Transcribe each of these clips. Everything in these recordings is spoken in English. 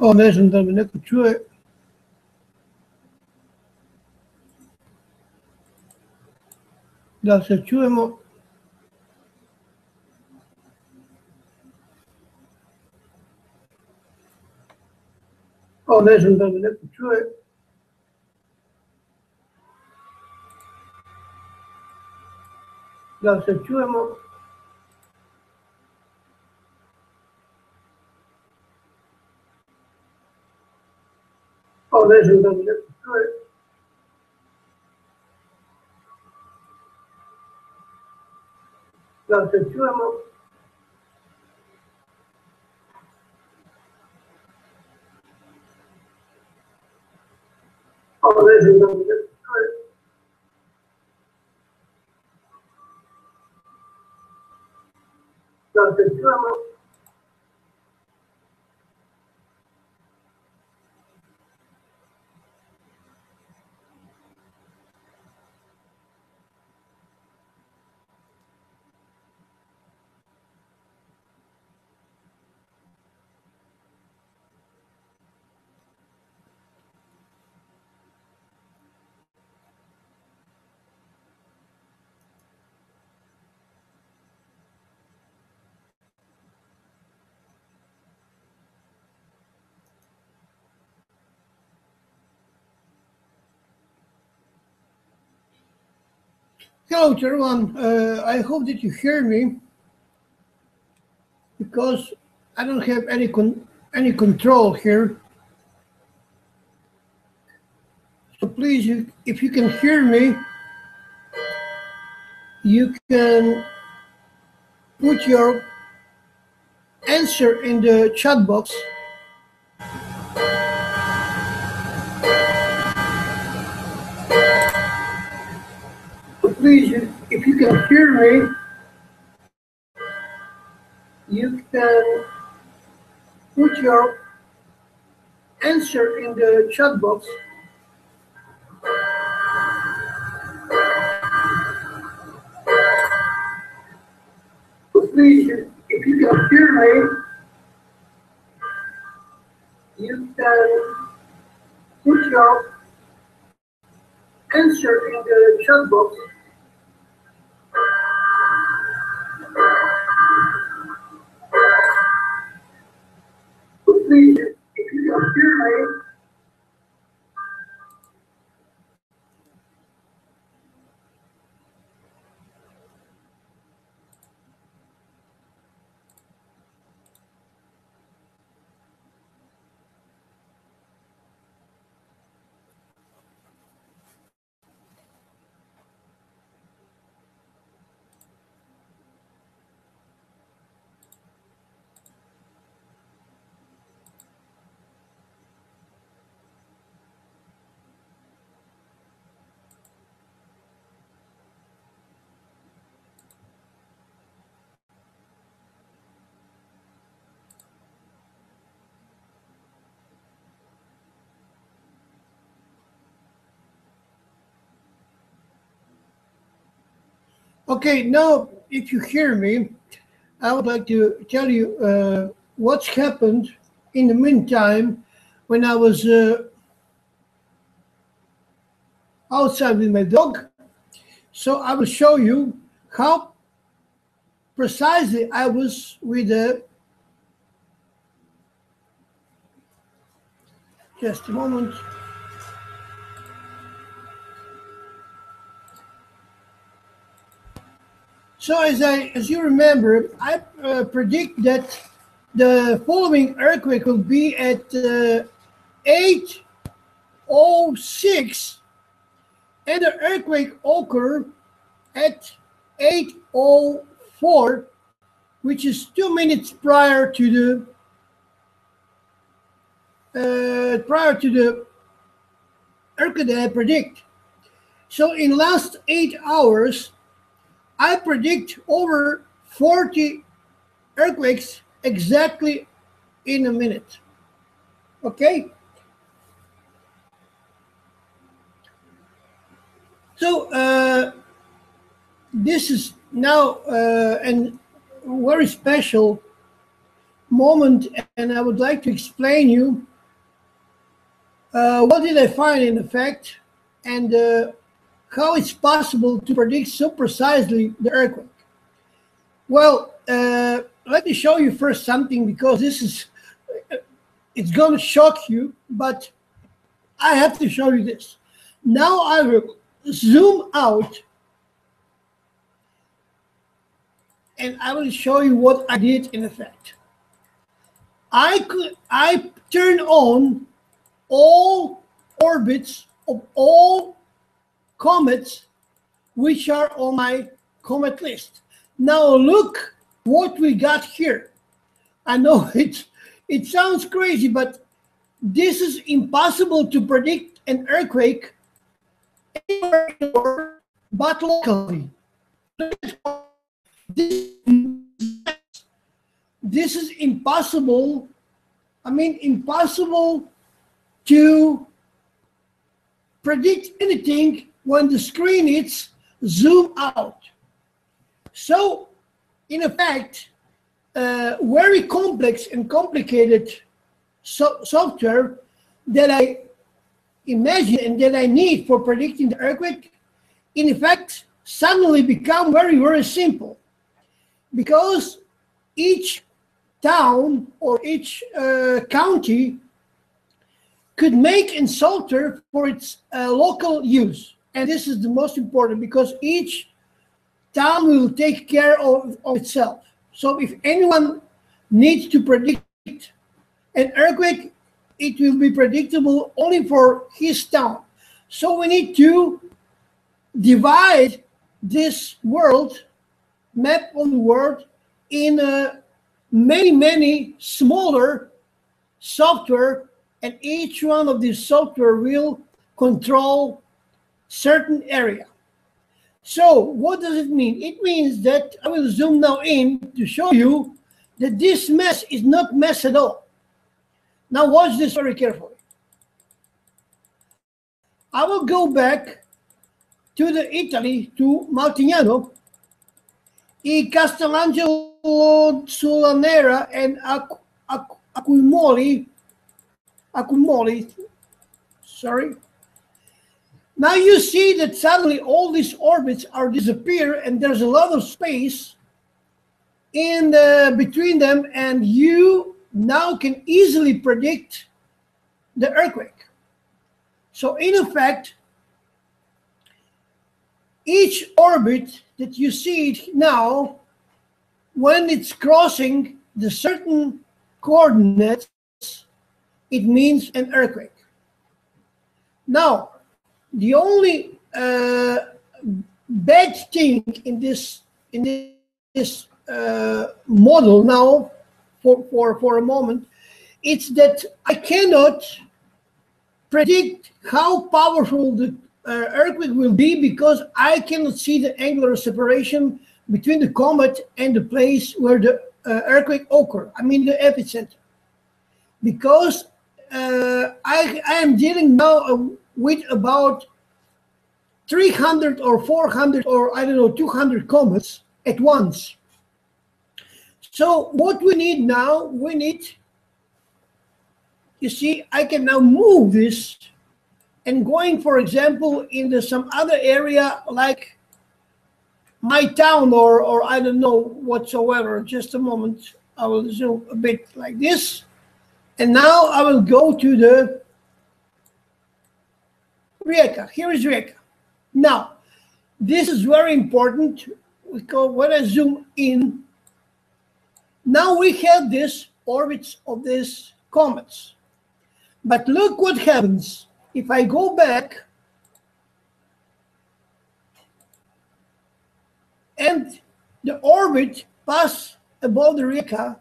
adesso ne čuje. Da se čujemo. Adesso ne čuje. Da se čujemo. Adesso ne čuje. Da se čujemo. Adesso ne čuje. Da se čujemo. Hello to everyone. I hope that you hear me because I don't have any control here. So please, if you can hear me, you can put your answer in the chat box. So please, if you can hear me, you can put your answer in the chat box. So please, if you can hear me, you can put your answer in the chat box. So please, if you can hear me, okay, now if you hear me, I would like to tell you what's happened in the meantime when I was outside with my dog. So I will show you how precisely I was with the. Just a moment. So as you remember, I predict that the following earthquake will be at 8:06, and the earthquake occurred at 8:04, which is 2 minutes prior to the earthquake that I predict. So in last 8 hours, I predict over 40 earthquakes exactly in a minute. Okay? So this is now a very special moment, and I would like to explain you What did I find in effect, and how it's possible to predict so precisely the earthquake? Well, let me show you first something, because this is, it's going to shock you, but I have to show you this. Now I will zoom out and I will show you what I did in effect. I turn on all orbits of all comets which are on my comet list. Now look what we got here. I know it sounds crazy, but this is impossible to predict an earthquake anywhere in the world but locally. This is impossible. I mean, impossible to predict anything when the screen is zoom out. So, in effect, very complex and complicated software that I imagine and that I need for predicting the earthquake, in effect, suddenly become very, very simple, because each town or each county could make a software for its local use. And this is the most important, because each town will take care of itself. So if anyone needs to predict an earthquake, it will be predictable only for his town. So we need to divide this world, map of the world, in many, many smaller software, and each one of these software will control certain area. So what does it mean? It means that I will zoom now in to show you that this mess is not mess at all. Now watch this very carefully. I will go back to the Italy, to Maltignano, e Castellangelo sulla Nera, and Accumoli, sorry. Now you see that suddenly all these orbits are disappear, and there's a lot of space in between them, and you now can easily predict the earthquake. So in effect, each orbit that you see it now, when it's crossing the certain coordinates, it means an earthquake. Now, the only bad thing in this model now, for a moment, it's that I cannot predict how powerful the earthquake will be, because I cannot see the angular separation between the comet and the place where the earthquake occurred. I mean the epicenter, because I am dealing now with about 300 or 400 or I don't know 200 comets at once. So what we need now, we need, you see, I can now move this and going, for example, in some other area like my town or I don't know whatsoever. Just a moment, I will zoom a bit like this. And now I will go to the Rijeka. Here is Rijeka. Now, this is very important, because when I zoom in, now we have this orbits of these comets. But look what happens. If I go back and the orbit pass above the Rijeka,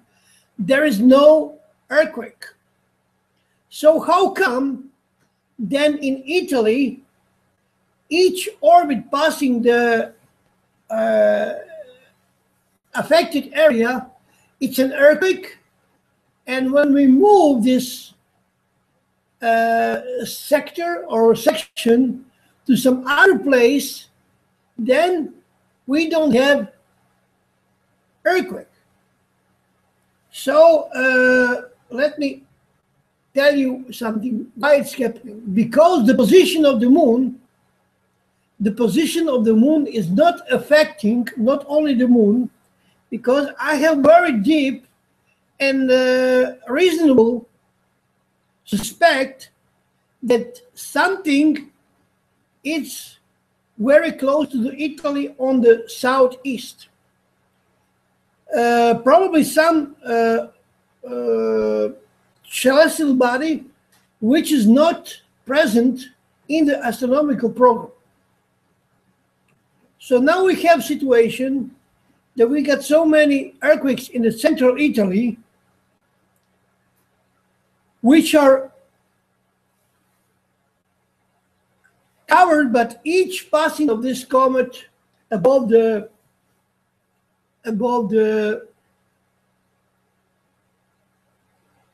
there is no earthquake. So how come then in Italy, each orbit passing the affected area, it's an earthquake, and when we move this sector or section to some other place, then we don't have earthquake. So let me tell you something why it's happening. Because the position of the moon is not affecting not only the moon, because I have very deep and reasonable suspect that something is very close to Italy on the southeast. Probably some celestial body which is not present in the astronomical program. So now we have situation that we got so many earthquakes in the central Italy, which are covered, but each passing of this comet above the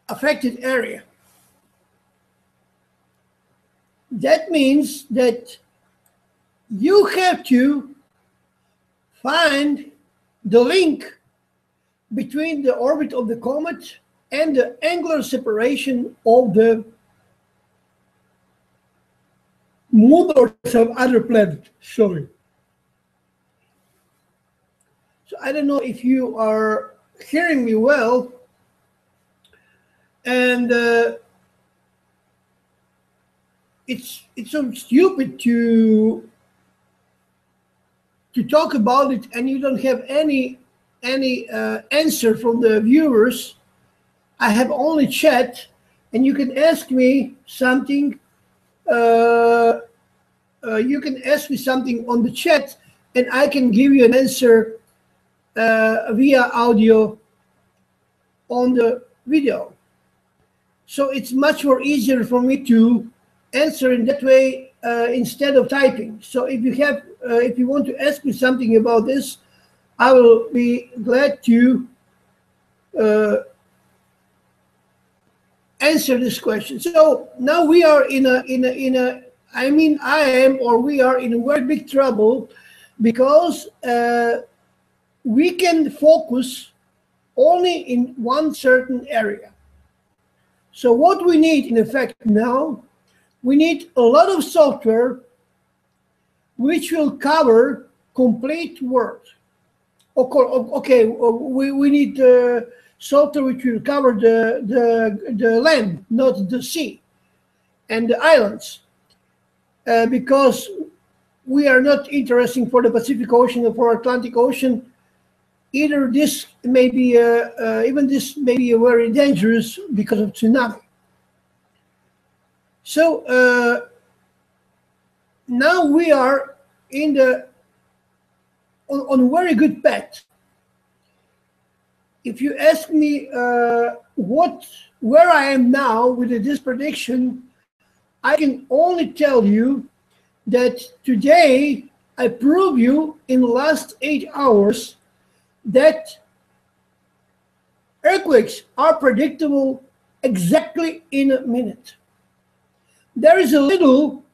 affected area. That means that you have to find the link between the orbit of the comet and the angular separation of the moon or some other planet. Sorry. So I don't know if you are hearing me well, and it's so stupid to talk about it and you don't have any answer from the viewers. I have only chat, and you can ask me something. You can ask me something on the chat, and I can give you an answer via audio on the video. So it's much more easier for me to answer in that way instead of typing. So if you want to ask me something about this, I will be glad to answer this question. So now we are we are in a very big trouble, because we can focus only in one certain area. So what we need in effect now, we need a lot of software which will cover complete world. Okay, we need software which will cover the land, not the sea and the islands, because we are not interested for the Pacific Ocean or for Atlantic Ocean. Either this may be even this may be very dangerous because of tsunami. So now we are on a very good path. If you ask me where I am now with this prediction, I can only tell you that today I prove you in the last 8 hours that earthquakes are predictable exactly in a minute. There is a little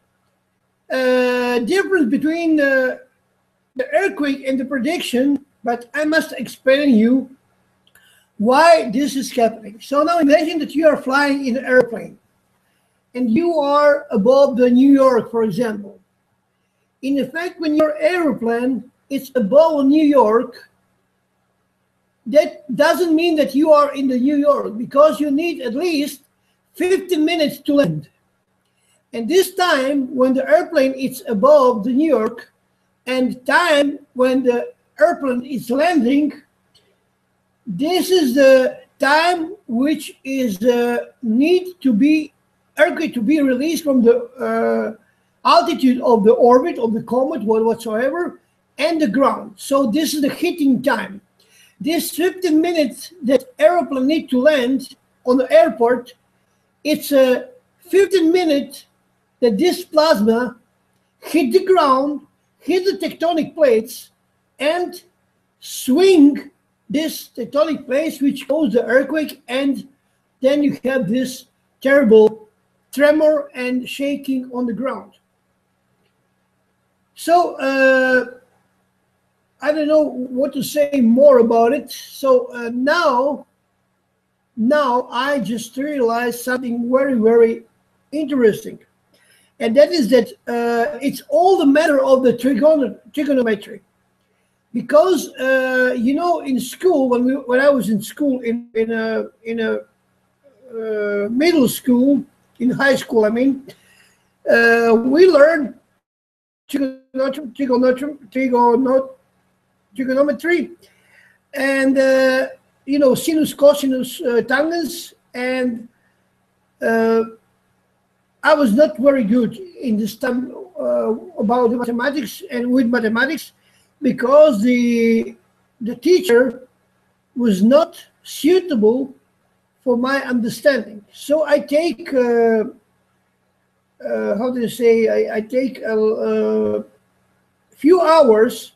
difference between the earthquake and the prediction, but I must explain you why this is happening. So now imagine that you are flying in an airplane and you are above the New York, for example. In effect, when your airplane is above New York, that doesn't mean that you are in the New York, because you need at least 15 minutes to land. And this time when the airplane is above the New York and time when the airplane is landing, this is the time which is need to be earthquake to be released from the altitude of the orbit of the comet whatsoever and the ground. So this is the hitting time. This 15 minutes that airplane need to land on the airport, it's a 15 minutes that this plasma hit the ground, hit the tectonic plates, and swing this tectonic plates, which cause the earthquake, and then you have this terrible tremor and shaking on the ground. So I don't know what to say more about it. So now now I just realized something very, very interesting. And that is that it's all the matter of the trigonometry. Because in school, when I was in school, in a middle school, in high school, I mean, we learned trigonometry, and sinus, cosinus, tangents, and uh, I was not very good in this time about the mathematics and with mathematics, because the teacher was not suitable for my understanding. So I take how do you say? I take a few hours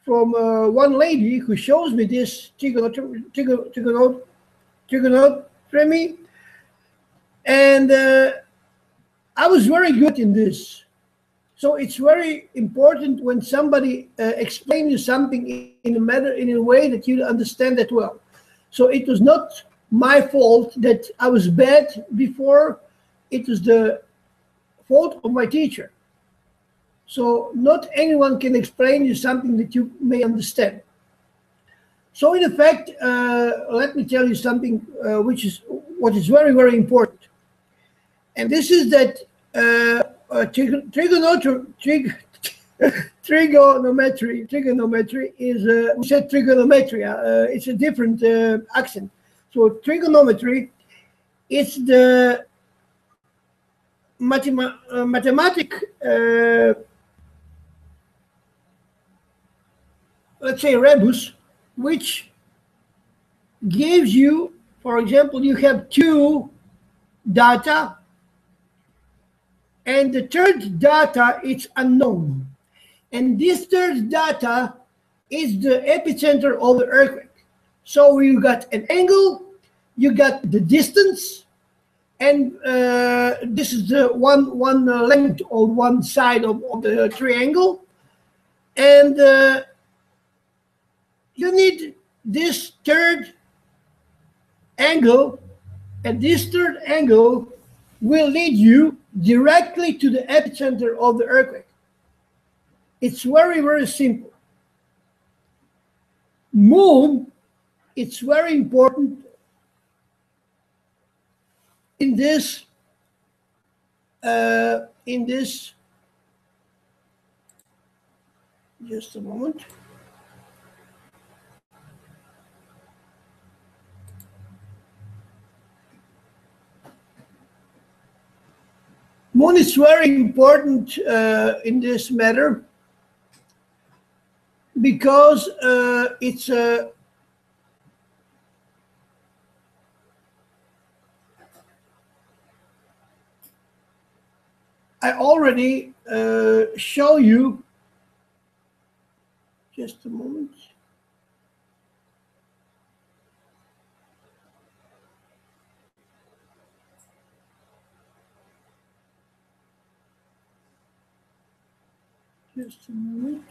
from one lady who shows me this trigonometry, and I was very good in this. So it's very important when somebody explains you something in a way that you understand it well. So it was not my fault that I was bad before. It was the fault of my teacher. So not anyone can explain you something that you may understand. So in effect, let me tell you something which is what is very, very important. And this is that trigonometry is, we said trigonometry, it's a different accent. So trigonometry is the mathematic, let's say, rebus, which gives you, for example, you have two data, and the third data is unknown. And this third data is the epicenter of the earthquake. So you got an angle, you got the distance, and this is the one length on one side of the triangle, and you need this third angle, and this third angle will lead you directly to the epicenter of the earthquake. It's very, very simple. Moon, it's very important in this, just a moment. Moon is very important in this matter, because it's a I already show you, just a moment. Just a moment.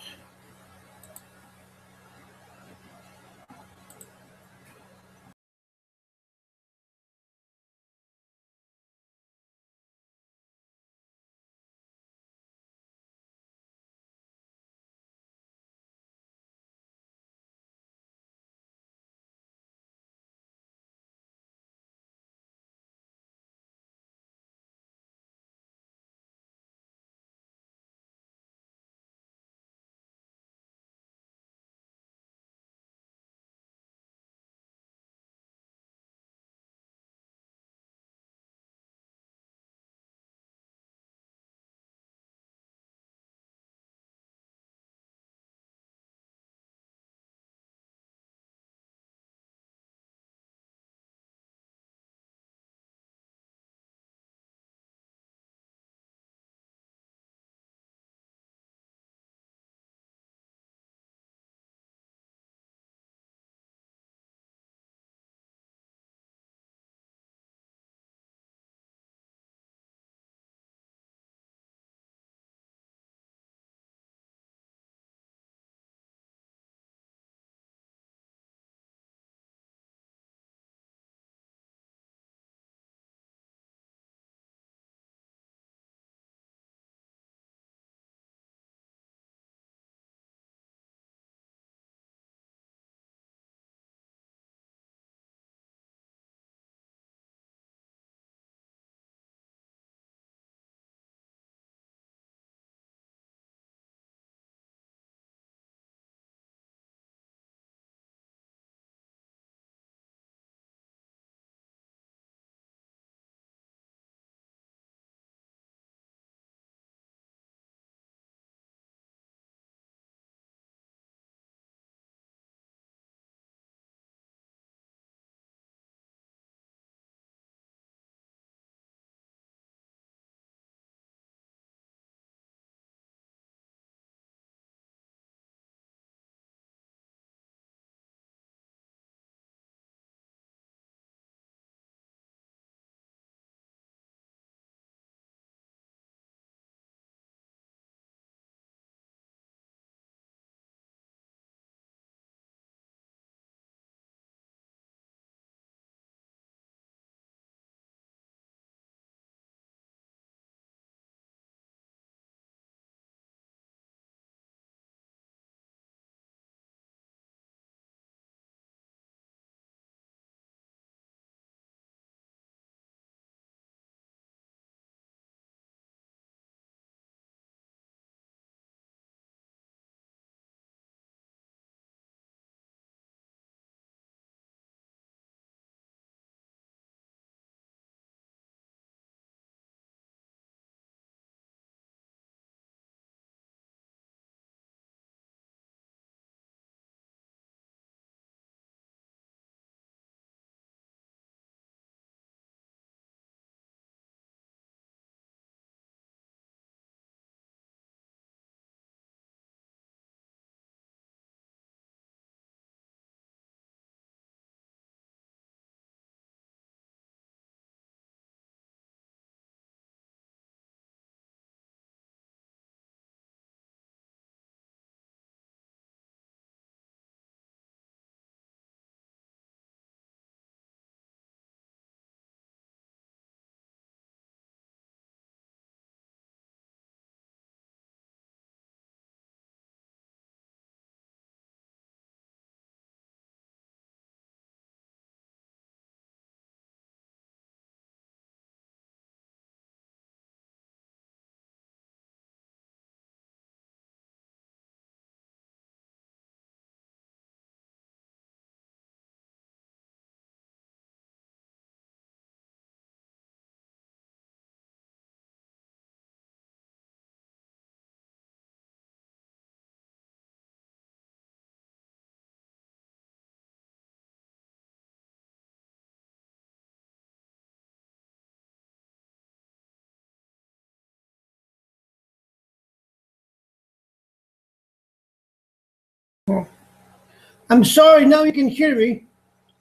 I'm sorry, now you can hear me.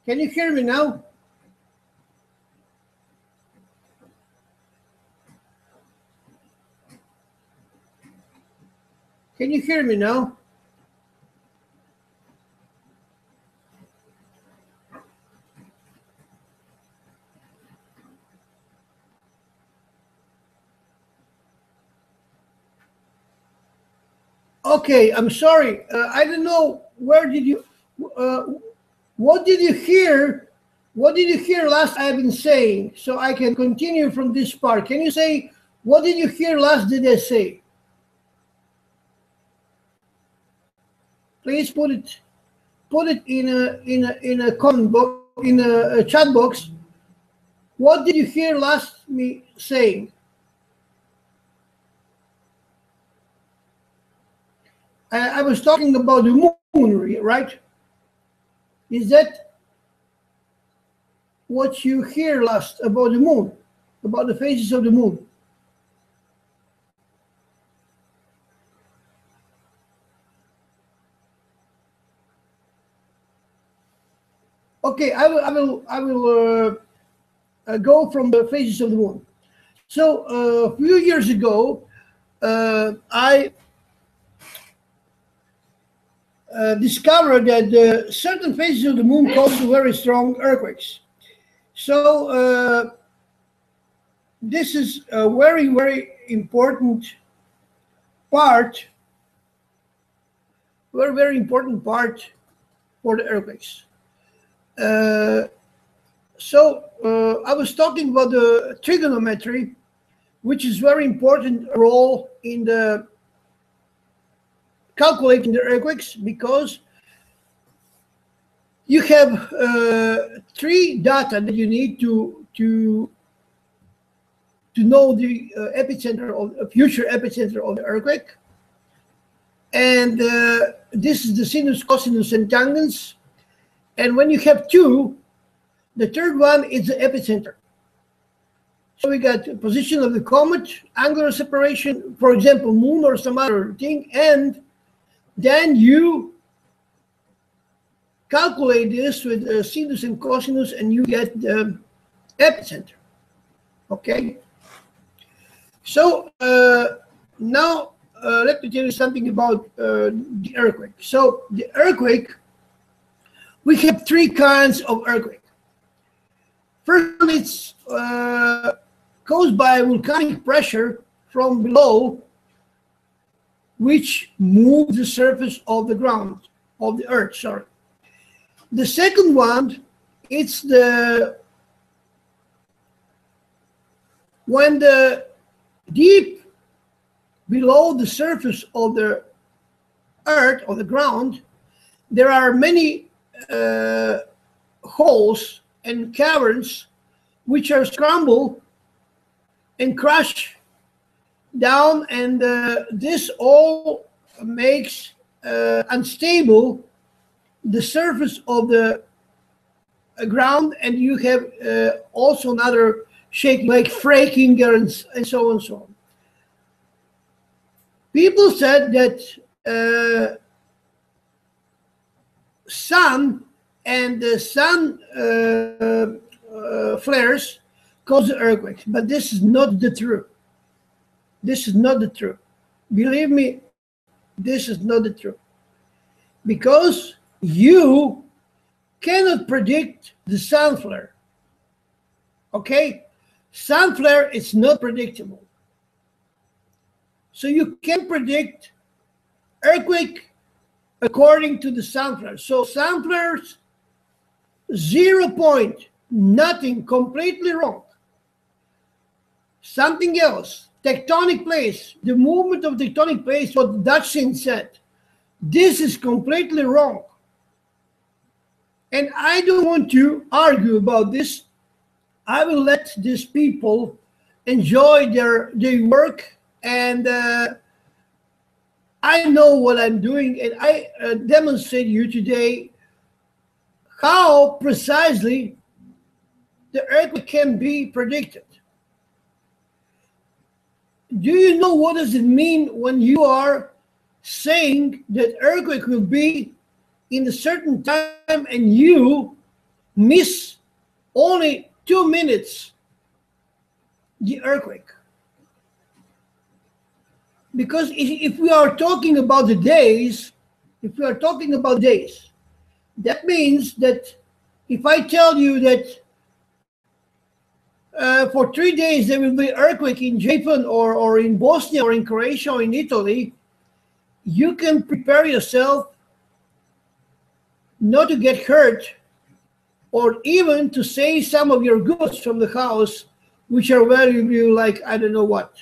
Can you hear me now? Can you hear me now? Okay, I'm sorry. I don't know, where did you, what did you hear? What did you hear last I've been saying? So I can continue from this part. Can you say, what did you hear last did I say? Please put it in a comment box, in a chat box. What did you hear last me saying? I was talking about the moon, right? Is that what you hear last about the moon, about the phases of the moon? Okay, I will go from the phases of the moon. So a few years ago, I discovered that certain phases of the moon cause very strong earthquakes. So this is a very, very important part, very important part for the earthquakes. So I was talking about the trigonometry, which is very important role in the calculating the earthquakes, because you have three data that you need to know the epicenter of future epicenter of the earthquake, and this is the sinus, cosinus, and tangents. And when you have two, the third one is the epicenter. So we got the position of the comet, angular separation, for example, moon or some other thing, and then you calculate this with sinus and cosinus, and you get the epicenter. Okay. So now let me tell you something about the earthquake. So the earthquake, we have three kinds of earthquake. First one, it's caused by volcanic pressure from below, which moves the surface of the ground, of the earth, sorry. The second one, it's when the deep below the surface of the earth, or the ground, there are many holes and caverns which are scrambled and crash down, and this all makes unstable the surface of the ground, and you have also another shaking like fracking and so on and so on. People said that sun and the sun flares cause the earthquakes, but this is not the truth. This is not the truth. Believe me, this is not the truth. Because you cannot predict the sun flare. Okay? Sun flare is not predictable. So you can predict earthquake according to the sun flare. So sun flares, 0 point, nothing, completely wrong. Something else, tectonic plates, the movement of tectonic plates, what Dachshund said, this is completely wrong. And I don't want to argue about this. I will let these people enjoy their work, and I know what I'm doing, and I demonstrate you today how precisely the earthquake can be predicted. Do you know what does it mean when you are saying that earthquake will be in a certain time and you miss only 2 minutes the earthquake. Because if we are talking about the days, if we are talking about days, that means that if I tell you that for 3 days there will be earthquake in Japan or in Bosnia or in Croatia or in Italy, you can prepare yourself not to get hurt or even to save some of your goods from the house, which are valuable, like I don't know what.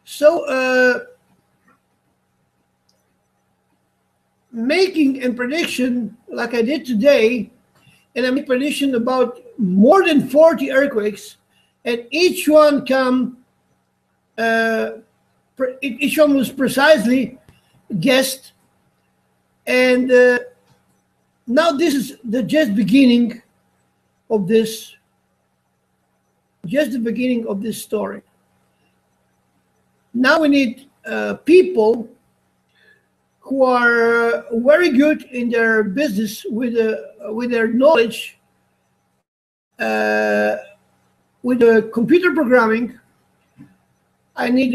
So making a prediction like I did today, and I made a prediction about more than 40 earthquakes, and each one each one was precisely guessed. And now this is the just beginning of this, story. Now we need people who are very good in their business with their knowledge, with the computer programming. I need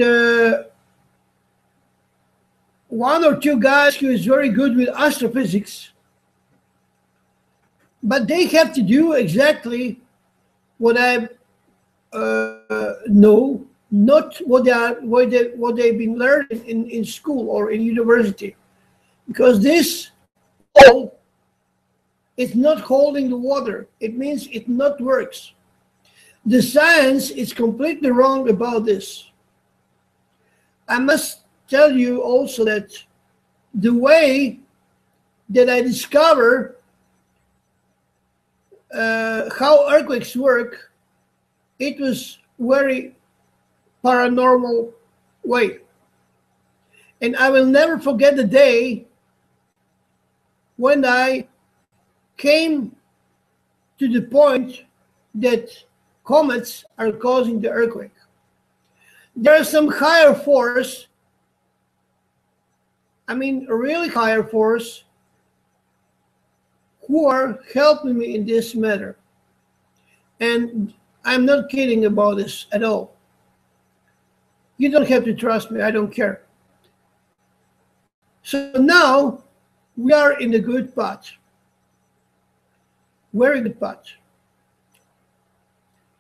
one or two guys who is very good with astrophysics, but they have to do exactly what I know, not what they've been learning in school or in university, because this wall is not holding the water. It means it not works. The science is completely wrong about this. I must tell you also that the way that I discover how earthquakes work, it was very paranormal way. And I will never forget the day when I came to the point that comets are causing the earthquake. There is some higher force, I mean a really higher force, who are helping me in this matter. And I'm not kidding about this at all. You don't have to trust me, I don't care. So now we are in a good path. Very good path.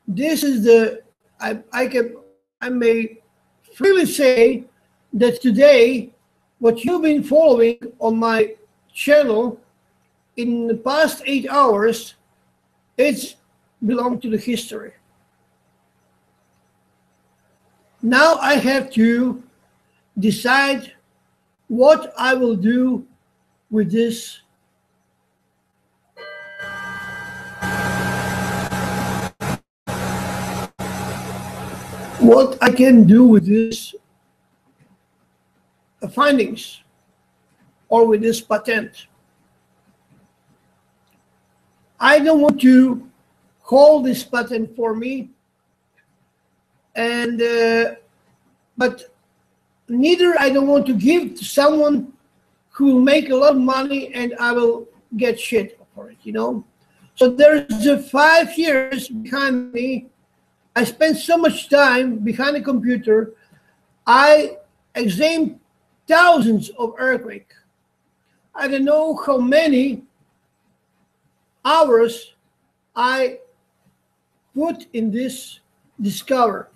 This is I may freely say that today, what you've been following on my channel in the past 8 hours, it's belonged to the history. Now I have to decide what I will do with this what I can do with this findings or with this patent. I don't want to hold this patent for me, and but neither I don't want to give to someone who will make a lot of money and I will get shit for it, you know. So there's 5 years behind me. I spent so much time behind a computer. I examined thousands of earthquakes. I don't know how many hours I put in this discover.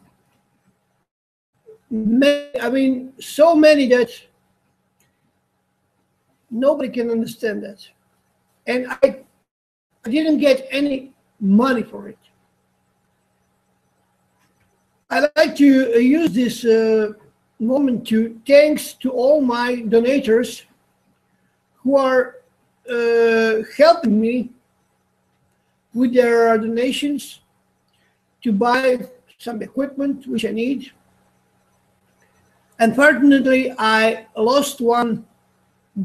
I mean, so many that nobody can understand that. And I didn't get any money for it. I'd like to use this moment to thanks to all my donators who are helping me with their donations to buy some equipment which I need. Unfortunately, I lost one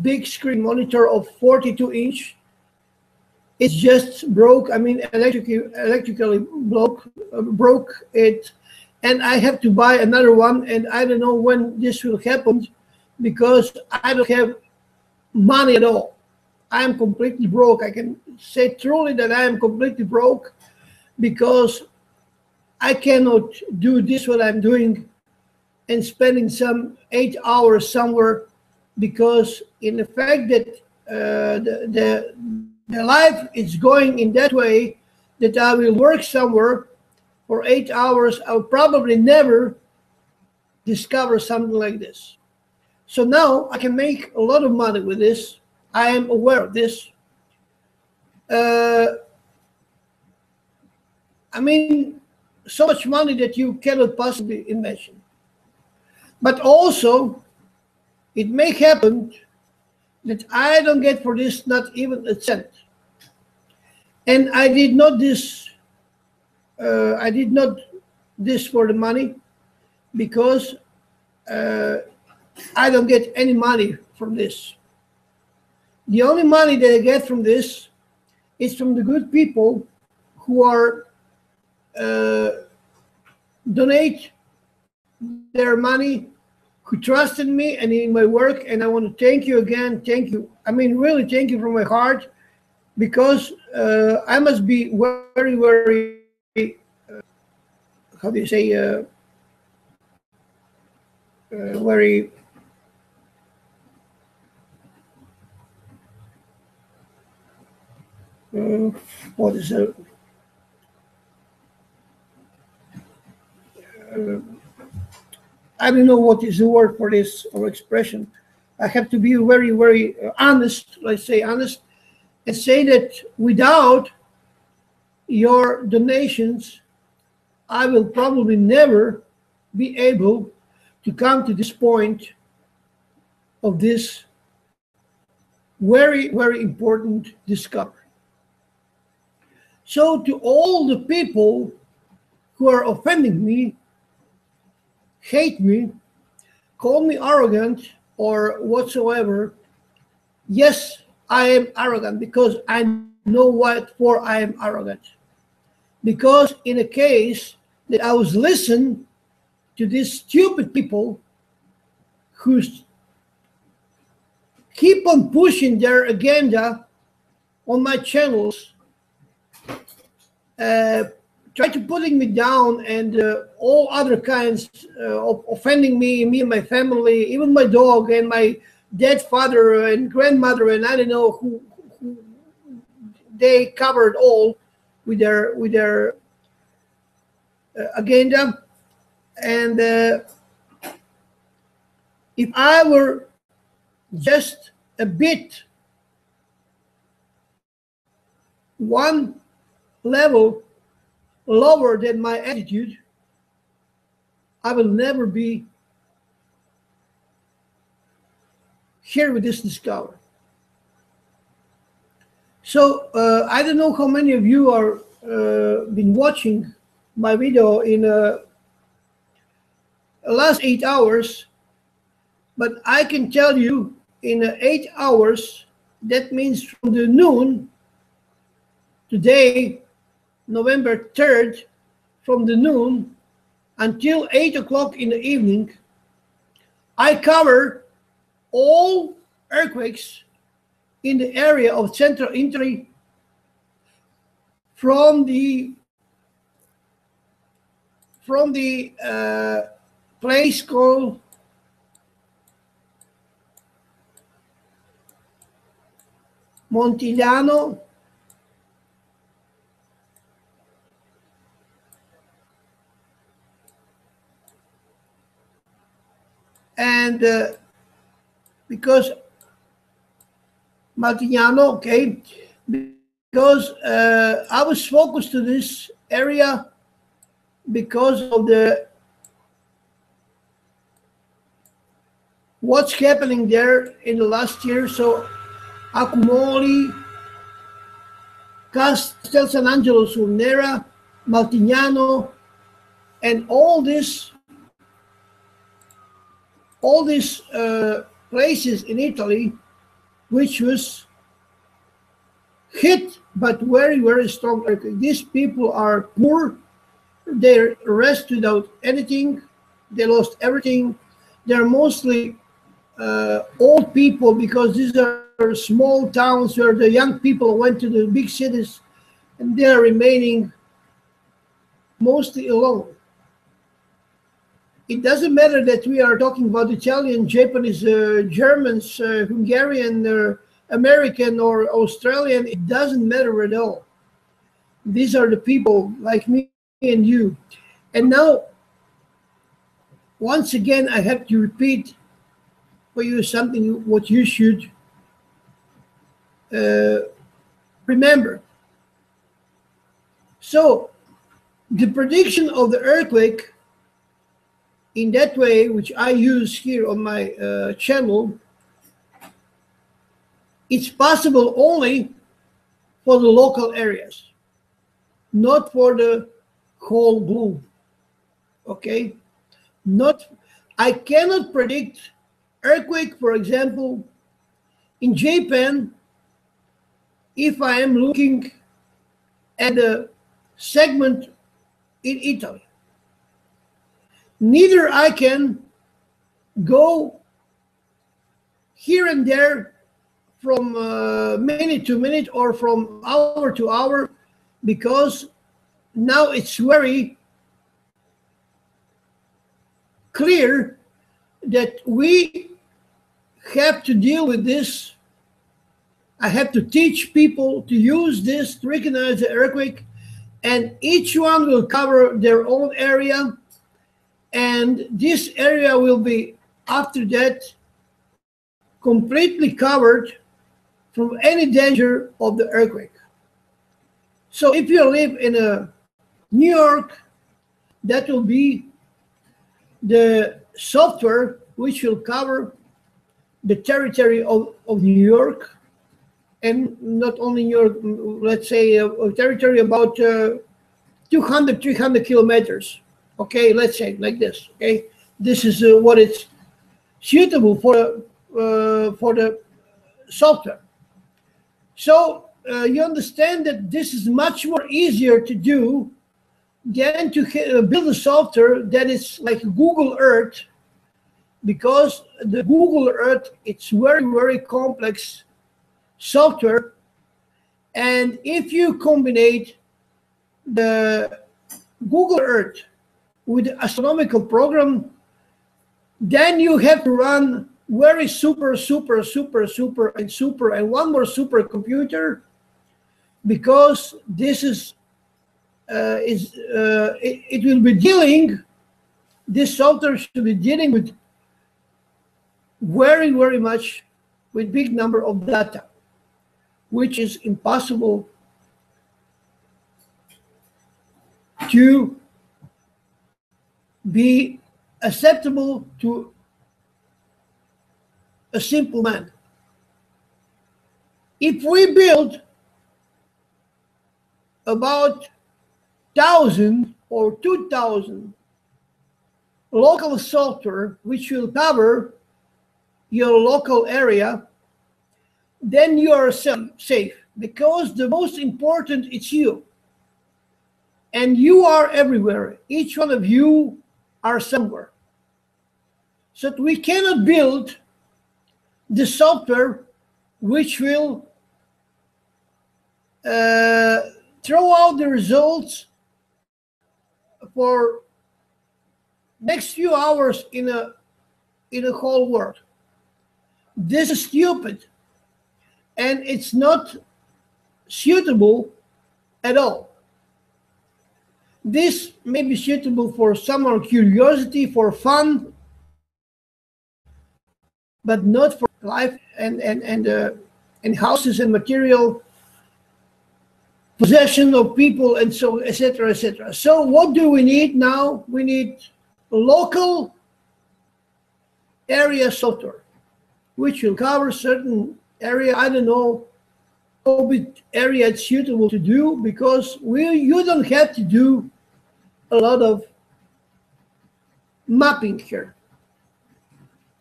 big screen monitor of 42-inch. It's just broke. I mean, electrically broke it, and I have to buy another one. And I don't know when this will happen because I don't have money at all. I am completely broke. I can say truly that I am completely broke because I cannot do this what I'm doing and spending some 8 hours somewhere, because in the fact that the life is going in that way that I will work somewhere for 8 hours. I'll probably never discover something like this. So now I can make a lot of money with this. I am aware of this. I mean, so much money that you cannot possibly imagine. But also, it may happen that I don't get for this not even a cent. And I did not this. I did not this for the money, because I don't get any money from this. The only money that I get from this is from the good people who are donate their money, who trust in me and in my work. And I want to thank you again. Thank you. I mean, really thank you from my heart, because I must be very, very, how do you say, very, what is it? I don't know what is the word for this or expression. I have to be very, very honest, let's say honest, and say that without your donations, I will probably never be able to come to this point of this very, very important discovery. So to all the people who are offending me, hate me, call me arrogant or whatsoever, yes, I am arrogant, because I know what for I am arrogant. Because in a case that I was listening to these stupid people who keep on pushing their agenda on my channels, try to putting me down, and all other kinds of offending me and my family, even my dog and my dead father and grandmother, and I don't know who they covered all with their agenda. And if I were just a bit one level lower than my attitude, I will never be here with this discovery. So I don't know how many of you are been watching my video in the last 8 hours, but I can tell you in 8 hours, that means from the noon today, November 3rd, from the noon until 8 o'clock in the evening, I covered all earthquakes in the area of central Italy, from the place called Montigliano, and because Montigliano, okay, because I was focused to this area because of the what's happening there in the last year. So Accumoli, Castel San Angelo sul Nera, Montigliano, and all these places in Italy, which was hit but very, very strong earthquake. These people are poor. They rest without anything. They lost everything. They're mostly old people, because these are small towns where the young people went to the big cities and they are remaining mostly alone. It doesn't matter that we are talking about Italian, Japanese, Germans, Hungarian, American, or Australian. It doesn't matter at all. These are the people like me and you. And now, once again, I have to repeat for you something what you should remember. So, the prediction of the earthquake in that way, which I use here on my channel, it's possible only for the local areas, not for the whole globe. Okay? I cannot predict earthquake, for example, in Japan if I am looking at a segment in Italy. Neither I can go here and there from minute to minute or from hour to hour, because now it's very clear that we have to deal with this. I have to teach people to use this to recognize the earthquake, and each one will cover their own area, and this area will be, after that, completely covered from any danger of the earthquake. So if you live in New York, that will be the software which will cover the territory of New York, and not only New York, let's say a territory about 200, 300 kilometers. Okay, let's say like this. Okay, this is what it's suitable for the software. So you understand that this is much more easier to do than to build a software that is like Google Earth, because the Google Earth, it's very, very complex software, and if you combine the Google Earth with the astronomical program, then you have to run very super and one more supercomputer, because this is it will be dealing, this software should be dealing with very, very much with big number of data, which is impossible to be acceptable to a simple man. If we build about 1,000 or 2,000 local software which will cover your local area, then you are safe, because the most important is you. And you are everywhere. Each one of you are somewhere. So we cannot build the software which will throw out the results for next few hours in a whole world. This is stupid, and it's not suitable at all. This may be suitable for some curiosity, for fun, but not for life and houses and material possession of people, and so etc., etc. So what do we need now? We need local area software, which will cover certain area. I don't know how big area it's suitable to do, because you don't have to do a lot of mapping here.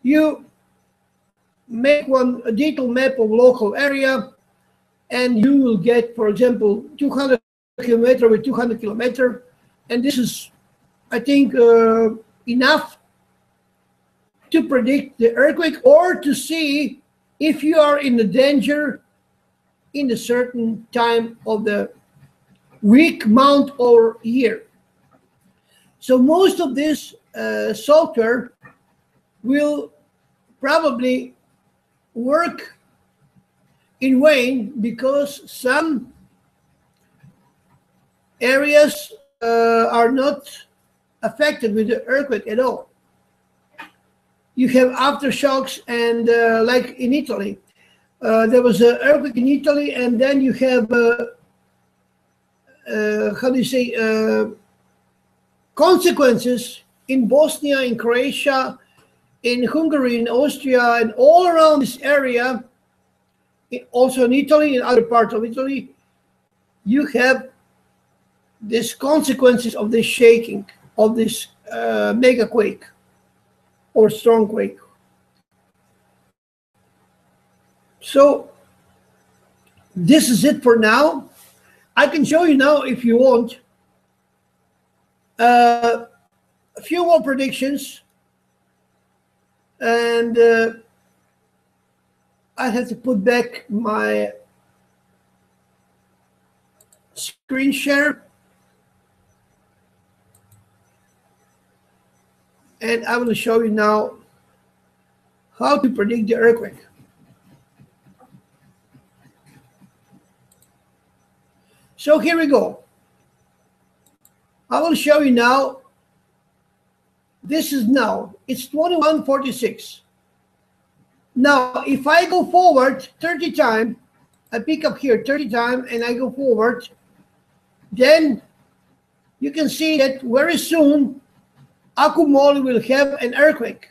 You make a detailed map of local area, and you will get, for example, 200 kilometer with 200 kilometer, and this is, I think, enough to predict the earthquake or to see if you are in the danger in a certain time of the week, month, or year. So most of this software will probably work in vain because some areas are not affected with the earthquake at all. You have aftershocks, and like in Italy, there was an earthquake in Italy, and then you have how do you say consequences in Bosnia, in Croatia, in Hungary, in Austria, and all around this area. Also in Italy, in other parts of Italy, you have these consequences of this shaking, of this mega quake or strong quake. So this is it for now. I can show you now, if you want, a few more predictions, and I have to put back my screen share, and I will show you now how to predict the earthquake. So here we go. I will show you now. This is now. It's 21:46. Now, if I go forward 30 times, I pick up here 30 times and I go forward, then you can see that very soon Akkumoli will have an earthquake.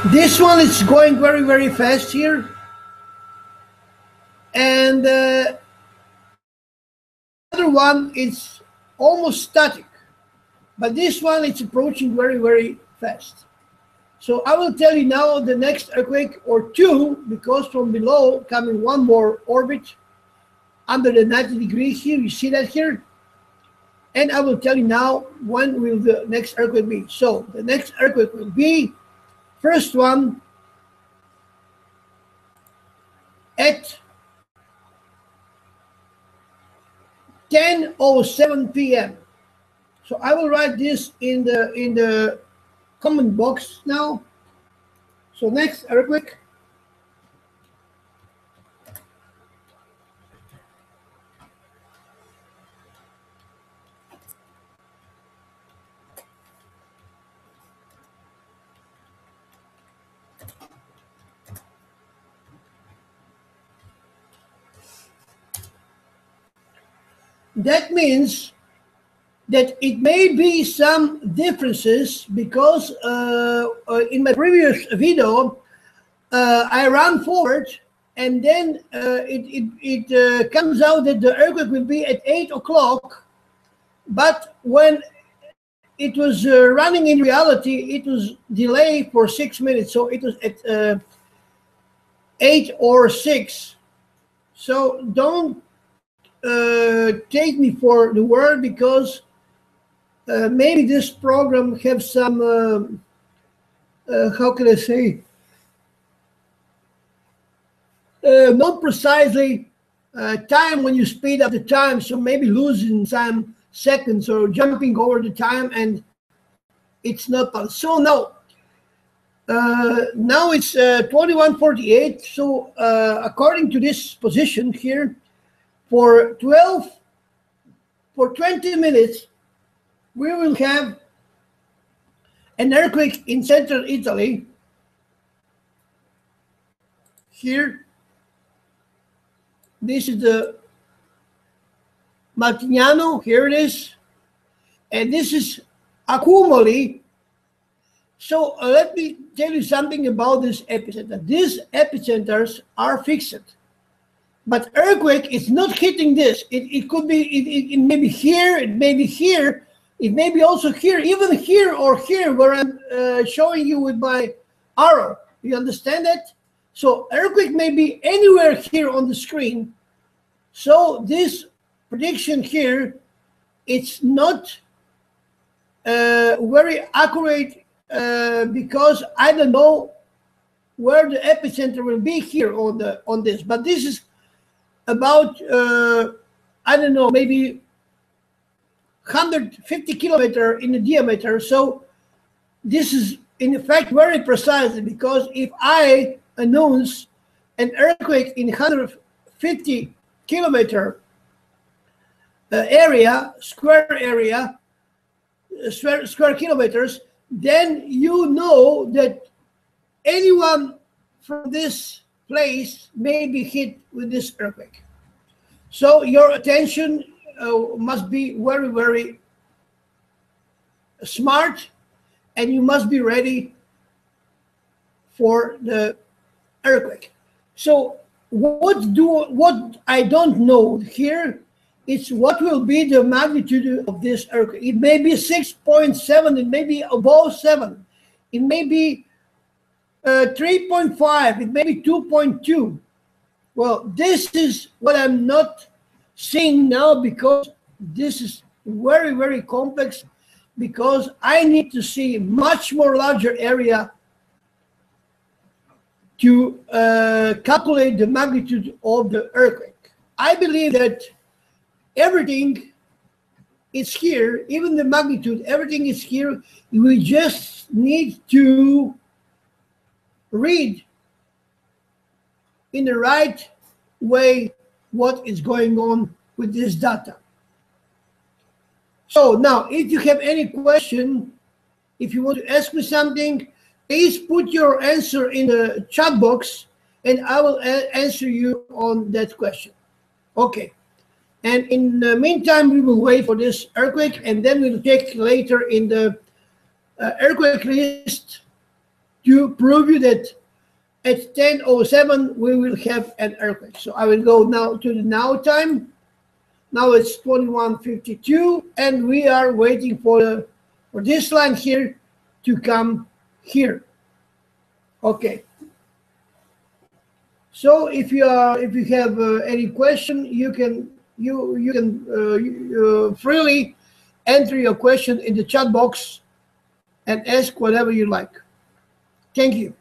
This one is going very, very fast here. And the other one is almost static. But this one is approaching very, very fast. So I will tell you now the next earthquake or two, because from below coming one more orbit under the 90 degrees here. You see that here? And I will tell you now when will the next earthquake be. So the next earthquake will be, first one at 10:07 p.m. So I will write this in the comment box now. So next earthquake. That means that it may be some differences because in my previous video, I ran forward and then it comes out that the earthquake will be at 8 o'clock. But when it was running in reality, it was delayed for 6 minutes. So it was at 8 or 6. So don't take me for the word, because maybe this program have some, how can I say, not precisely time when you speed up the time, so maybe losing some seconds or jumping over the time, and it's not. So no, now it's 21:48. So according to this position here, for 20 minutes, we will have an earthquake in central Italy. Here, this is the Martignano, here it is. And this is Accumoli. So let me tell you something about this epicenter. These epicenters are fixed. But earthquake is not hitting this. It could be, it may be here, it may be here, it may be also here, even here or here where I'm showing you with my arrow. You understand that? So earthquake may be anywhere here on the screen. So this prediction here, it's not very accurate because I don't know where the epicenter will be here on this. But this is about I don't know, maybe 150 kilometer in the diameter. So this is in fact very precisely, because if I announce an earthquake in 150 kilometer area, square kilometers, then you know that anyone from this place may be hit with this earthquake. So your attention must be very, very smart, and you must be ready for the earthquake. So what I don't know here is what will be the magnitude of this earthquake. It may be 6.7, it may be above 7, it may be 3.5, it may be 2.2. Well, this is what I'm not seeing now, because this is very, very complex, because I need to see much more larger area to calculate the magnitude of the earthquake. I believe that everything is here, even the magnitude, everything is here. We just need to read in the right way what is going on with this data. So now, if you have any question, if you want to ask me something, please put your answer in the chat box, and I will answer you on that question. Okay. And in the meantime, we will wait for this earthquake, and then we'll check later in the earthquake list to prove you that at 10:07 we will have an earthquake. So I will go now to the now time. Now it's 21:52, and we are waiting for this line here to come here. Okay. So if you have any question, you can freely enter your question in the chat box and ask whatever you like. Thank you.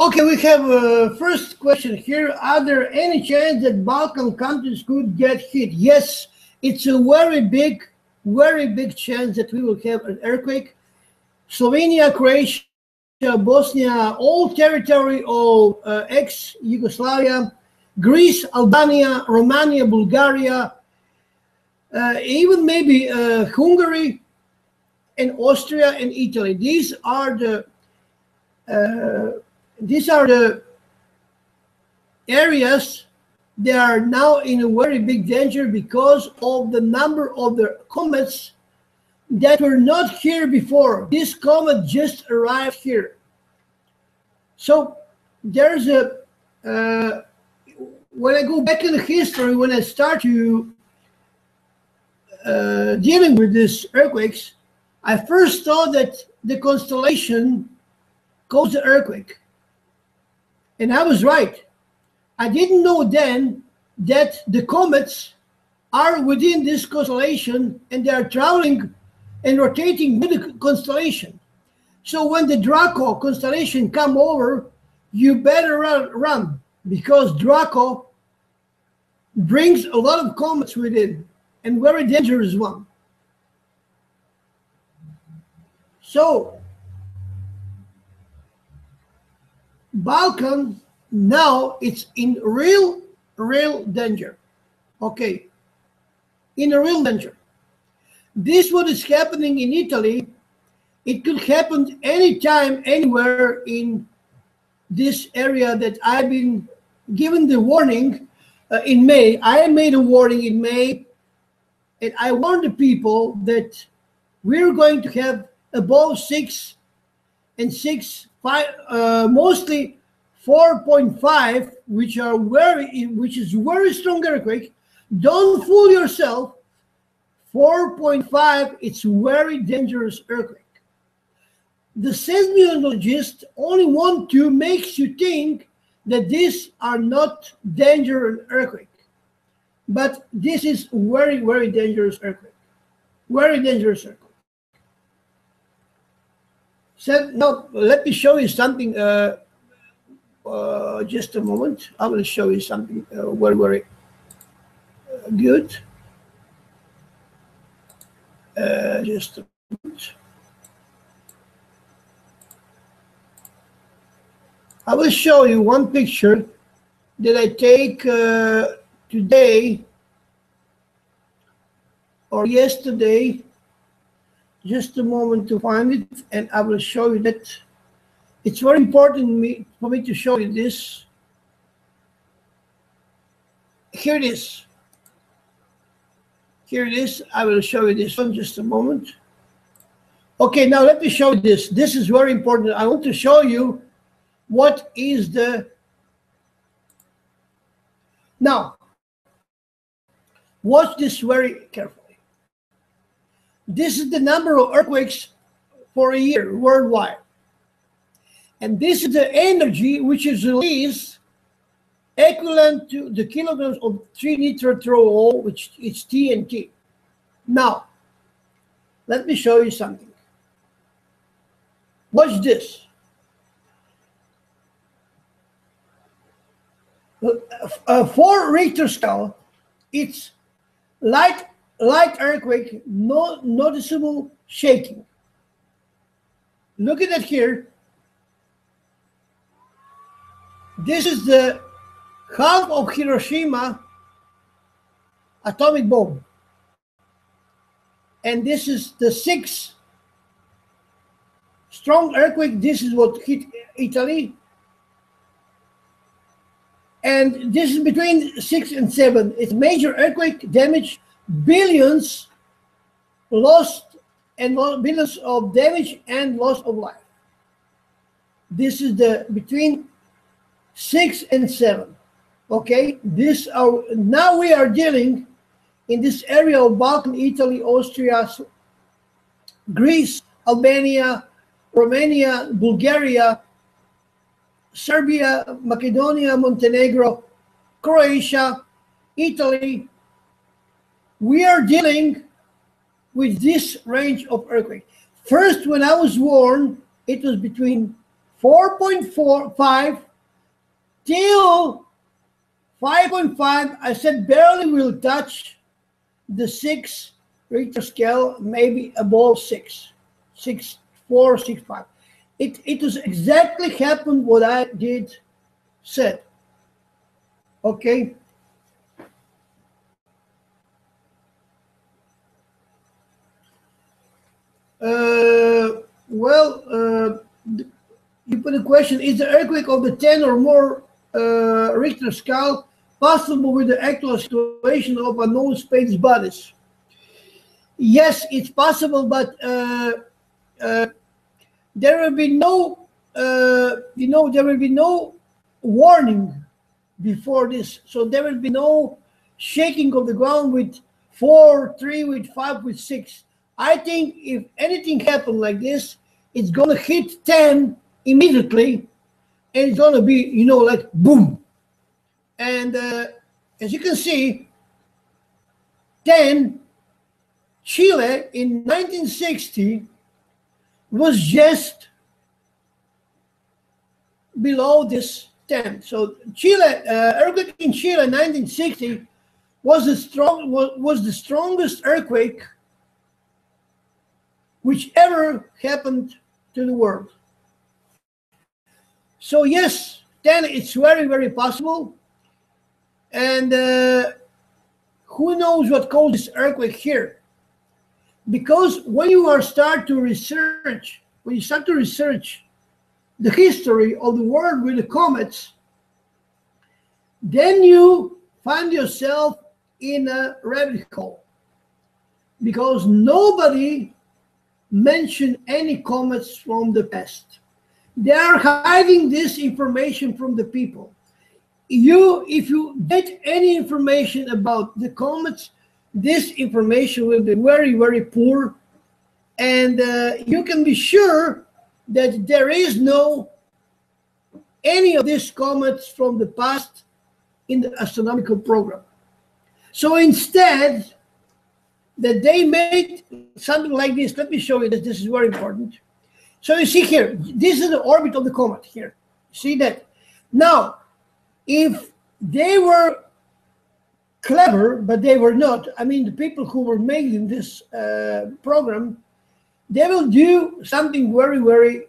Okay, we have a first question here. Are there any chance that Balkan countries could get hit? Yes, it's a very big chance that we will have an earthquake. Slovenia, Croatia, Bosnia, all territory of ex-Yugoslavia, Greece, Albania, Romania, Bulgaria, even maybe Hungary and Austria and Italy. These are the areas that are now in a very big danger because of the number of the comets that were not here before. This comet just arrived here. So there's when I go back in the history, when I start to dealing with these earthquakes, I first thought that the constellation caused the earthquake. And I was right. I didn't know then that the comets are within this constellation and they are traveling and rotating with the constellation. So when the Draco constellation come over, you better run because Draco brings a lot of comets with it and very dangerous one. So Balkan now it's in real danger. Okay, in a real danger. This what is happening in Italy. It could happen anytime, anywhere in this area that I've been given the warning in May. I made a warning in May, and I warned the people that we're going to have above 6 and 6.5, mostly 4.5, which is very strong earthquake. Don't fool yourself. 4.5, it's very dangerous earthquake. The seismologists only want to make you think that these are not dangerous earthquake. But this is very dangerous earthquake. Very dangerous earthquake. So now let me show you something. Just a moment. I will show you something very good. Just a moment. I will show you one picture that I take today or yesterday. Just a moment to find it, and I will show you that. It's very important for me to show you this. Here it is. Here it is. I will show you this one just a moment. Okay, now let me show you this. This is very important. I want to show you what is the... Now, watch this very carefully. This is the number of earthquakes for a year worldwide. And this is the energy which is released equivalent to the kilograms of trinitrotoluol, which is TNT. Now, let me show you something. Watch this. For Richter scale, it's light earthquake, no noticeable shaking. Look at that here. This is the half of Hiroshima atomic bomb. And this is the 6th strong earthquake. This is what hit Italy. And this is between 6 and 7. It's major earthquake, damage, billions lost, and billions of damage and loss of life. This is the between 6 and 7. Okay, now we are dealing in this area of Balkan, Italy, Austria, Greece, Albania, Romania, Bulgaria, Serbia, Macedonia, Montenegro, Croatia, Italy. We are dealing with this range of earthquake. First, when I was warned, it was between 4.45 till 5.5. I said barely will touch the 6 Richter scale, maybe above 6, 6.4, 6.5. It was exactly happened what I did said. Okay. You put a question, is the earthquake of the 10 or more Richter scale possible with the actual situation of unknown space bodies? Yes, it's possible, but there will be no, there will be no warning. before this. So there will be no shaking of the ground with 4, 3, with 5, with 6. I think if anything happened like this, it's gonna hit 10 immediately, and it's gonna be, you know, like boom. And as you can see, 10, Chile in 1960 was just below this 10. So Chile, earthquake in Chile in 1960 was the strongest earthquake which ever happened to the world. So yes, 10, it's very, very possible. And who knows what caused this earthquake here? Because when you start to research the history of the world with the comets, then you find yourself in a rabbit hole, because nobody mentioned any comets from the past. They are hiding this information from the people. If you get any information about the comets, this information will be very, very poor, and you can be sure that there is no any of these comets from the past in the astronomical program. So instead, that they made something like this. Let me show you this. This is very important. So you see here, this is the orbit of the comet here. See that? Now, if they were clever, but they were not, I mean, the people who were making this program, they will do something very, very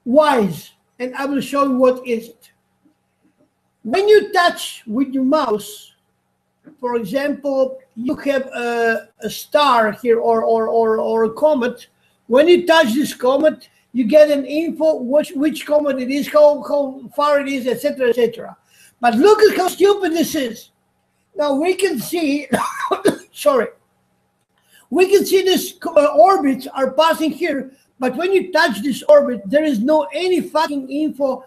wise. And I will show you what is it. When you touch with your mouse, for example, you have a star here or a comet. When you touch this comet, you get an info which comet it is, how far it is, etc., etc. But look at how stupid this is. Now we can see, sorry, we can see this orbits are passing here, but when you touch this orbit, there is no any fucking info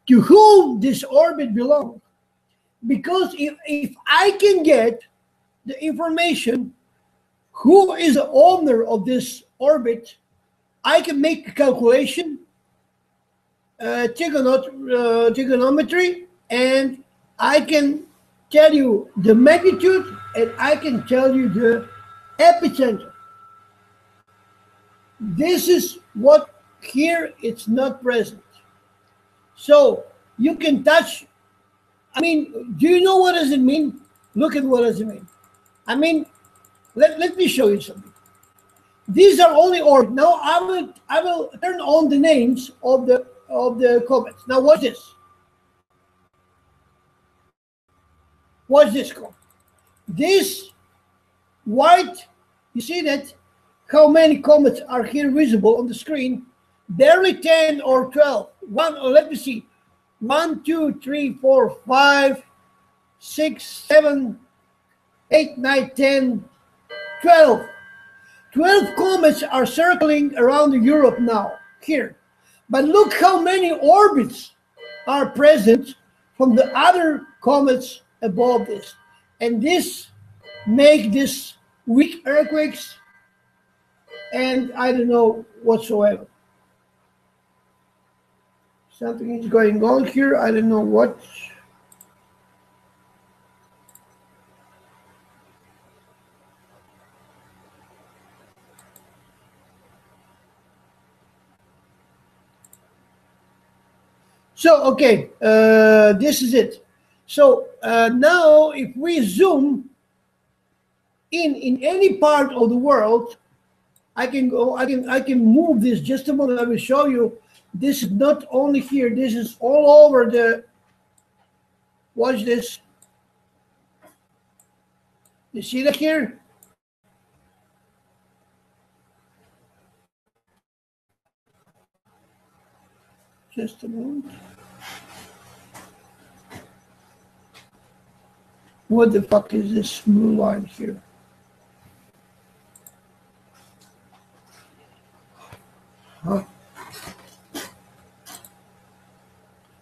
to whom this orbit belongs. Because if I can get the information who is the owner of this orbit, I can make a calculation, trigonometry, and I can tell you the magnitude, and I can tell you the epicenter. This is what here it's not present. So you can touch. I mean, do you know what does it mean? Look at what does it mean. I mean, let me show you something. These are only orbits. Now I will turn on the names of the comets. Now watch this. Watch this comet. This white, you see that how many comets are here visible on the screen? Barely 10 or 12. Let me see. 1, 2, 3, 4, 5, 6, 7, 8, 9, 10, 12. 12 comets are circling around Europe now, here. But look how many orbits are present from the other comets above this. And this make this weak earthquakes, and I don't know whatsoever. Something is going on here. I don't know what. So, okay, this is it. So now if we zoom in any part of the world, I can move this just a moment. I will show you. This is not only here, this is all over the, watch this. You see that here? Just a moment. What the fuck is this blue line here? Huh?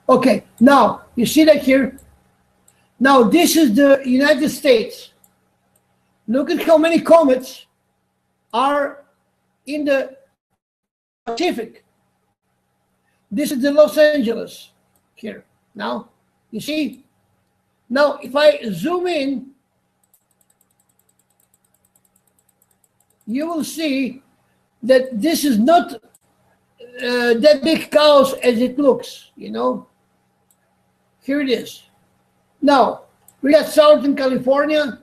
Okay, now you see that here? Now this is the United States. Look at how many comets are in the Pacific. This is the Los Angeles here. Now, you see? Now, if I zoom in, you will see that this is not that big chaos as it looks, you know? Here it is. Now, we got Southern California,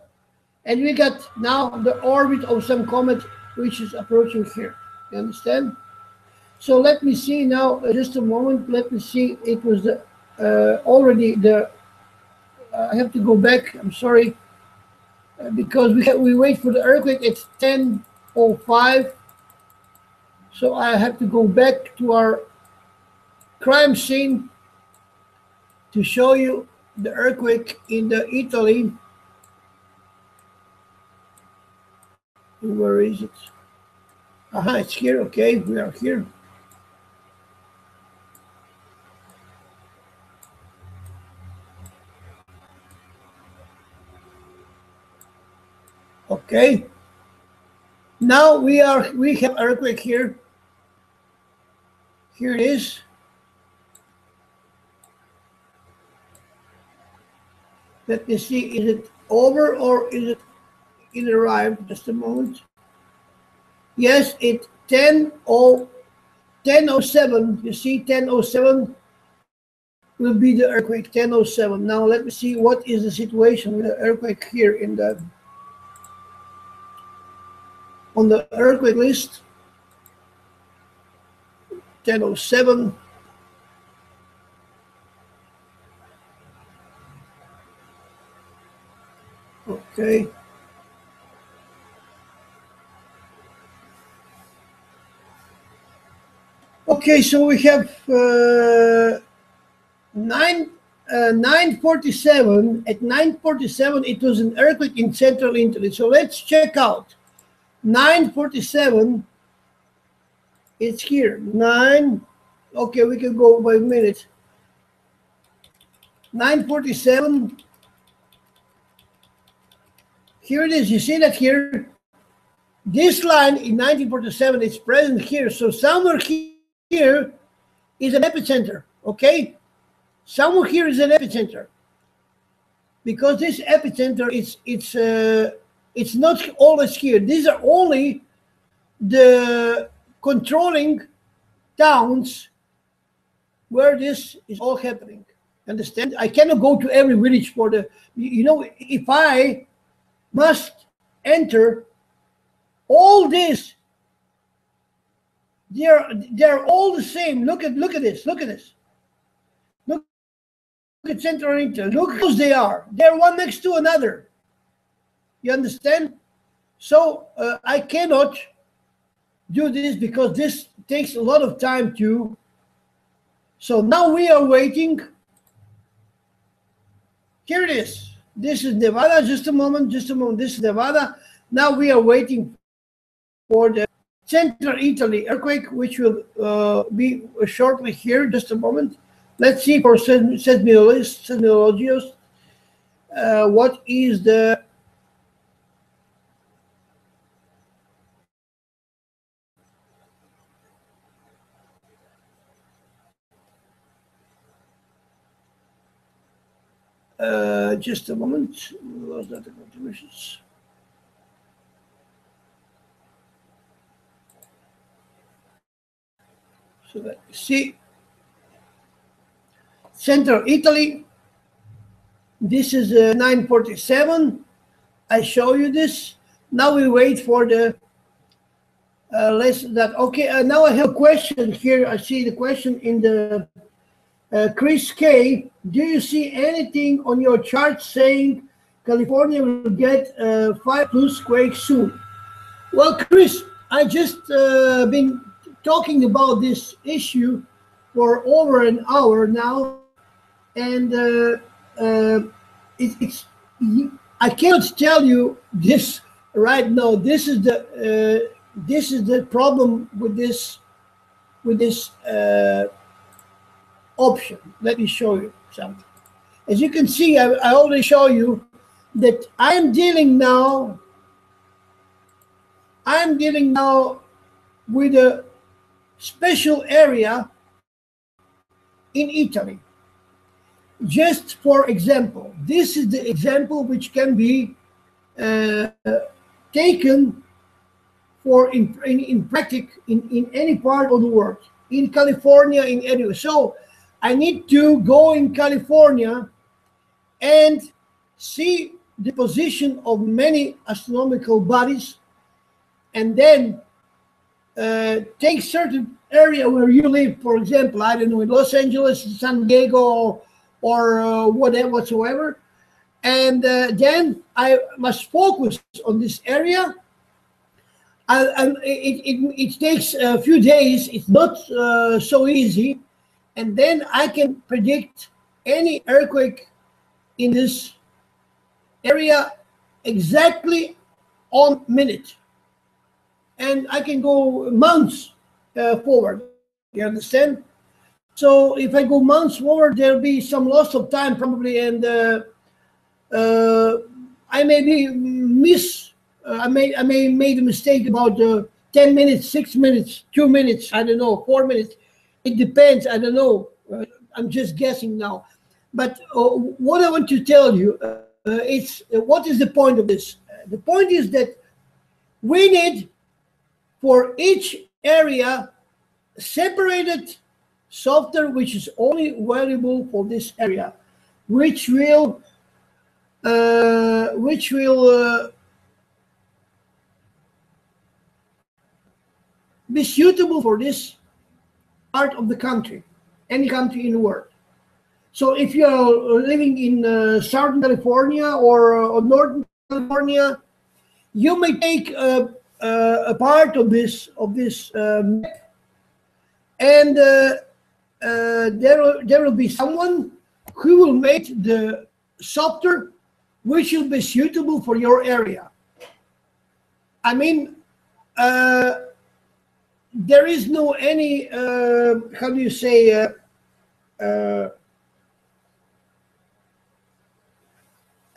and we got now the orbit of some comet which is approaching here. You understand? So let me see now, just a moment. Let me see. It was the, already the, I have to go back. I'm sorry. Because we wait for the earthquake. It's 10:05. So I have to go back to our crime scene to show you the earthquake in the Italy. Where is it? Aha, it's here. Okay, we are here. Okay. Now we have earthquake here. Here it is. Let me see, is it over or is it arrived? Just a moment. Yes, it's 10:07. You see, 10:07 will be the earthquake. 10:07. Now let me see what is the situation with the earthquake here in the on the earthquake list. 10:07. Okay. Okay, so we have 9:47. At 9:47, it was an earthquake in central Italy. So let's check out 9:47. It's here. 9. Okay, we can go by minutes. 9:47. Here it is. You see that here? This line in 1947 is present here. So somewhere here is an epicenter. Okay? Somewhere here is an epicenter. Because this epicenter it's not always here. These are only the controlling towns where this is all happening. Understand? I cannot go to every village for the, you know, if I must enter all this, they're all the same. Look at this. Look at this. Look at Central Italy. Look how they are. They're one next to another. You understand? So I cannot do this because this takes a lot of time to. So now we are waiting. Here it is. This is Nevada. Just a moment. This is Nevada. Now we are waiting for the Central Italy earthquake, which will be shortly here. Just a moment. Let's see for seismologists what is the just a moment. Was that the contributions? So that you see Central Italy. This is 9:47. I show you this. Now we wait for the lesson that. Okay, now I have a question here. I see the question in the Chris K. Do you see anything on your chart saying California will get 5+ quake soon? Well, Chris, I just been talking about this issue for over an hour now, and I cannot tell you this right now. This is the problem with this option. Let me show you something. As you can see, I already show you that I'm dealing now with a special area in Italy. Just for example, this is the example which can be taken for in practice in any part of the world, in California, in anywhere. So I need to go in California and see the position of many astronomical bodies, and then take certain area where you live, for example, I don't know, in Los Angeles, San Diego, or whatever whatsoever, and then I must focus on this area. And it takes a few days. It's not so easy, and then I can predict any earthquake in this area exactly on minute, and I can go months forward. You understand? So if I go months forward, there'll be some loss of time probably, and I may be I may made a mistake about 10 minutes, 6 minutes, 2 minutes, I don't know, 4 minutes. It depends. I don't know. I'm just guessing now. But what I want to tell you is what is the point of this? The point is that we need for each area separated software which is only available for this area, which will be suitable for this part of the country, any country in the world. So if you are living in Southern California or Northern California, you may take a part of this map, and there will be someone who will make the software which will be suitable for your area. I mean, there is no any how do you say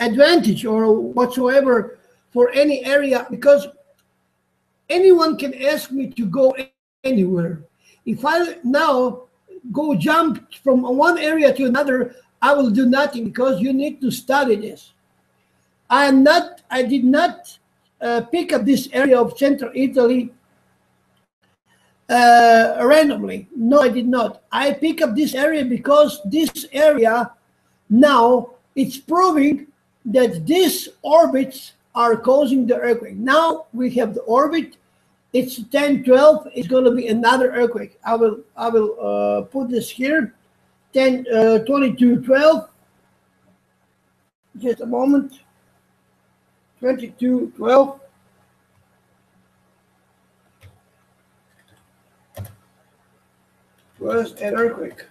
advantage or whatsoever for any area, because anyone can ask me to go anywhere. If I now go jump from one area to another, I will do nothing, because you need to study this. I did not pick up this area of central Italy randomly. No, I did not. I pick up this area because this area now it's proving that these orbits are causing the earthquake. Now we have the orbit. It's 1012. It's going to be another earthquake. I will put this here. 2212. Just a moment. 2212. Was an earthquake.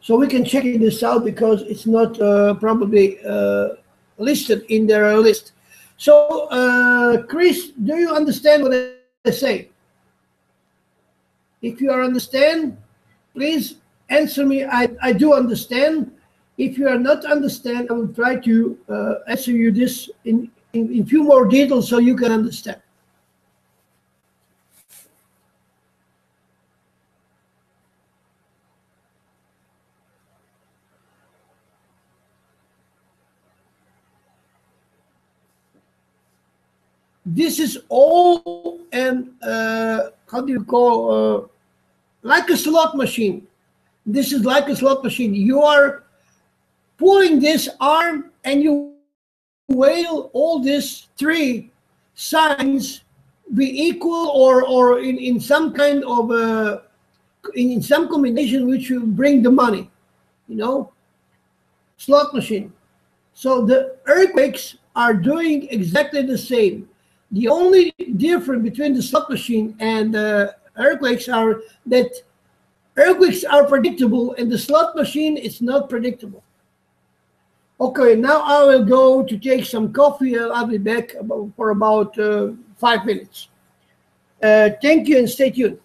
So we can check this out because it's not probably listed in their list. So, Chris, do you understand what I say? If you understand, please answer me. I do understand. If you are not understand, I will try to answer you this in few more details so you can understand. This is all an how do you call like a slot machine. This is like a slot machine. You are pulling this arm and you will all these three signs be equal or in some kind of in some combination which will bring the money, you know, slot machine. So the earthquakes are doing exactly the same. The only difference between the slot machine and earthquakes are that earthquakes are predictable and the slot machine is not predictable. Okay, now I will go to take some coffee. I'll be back for about 5 minutes. Thank you and stay tuned.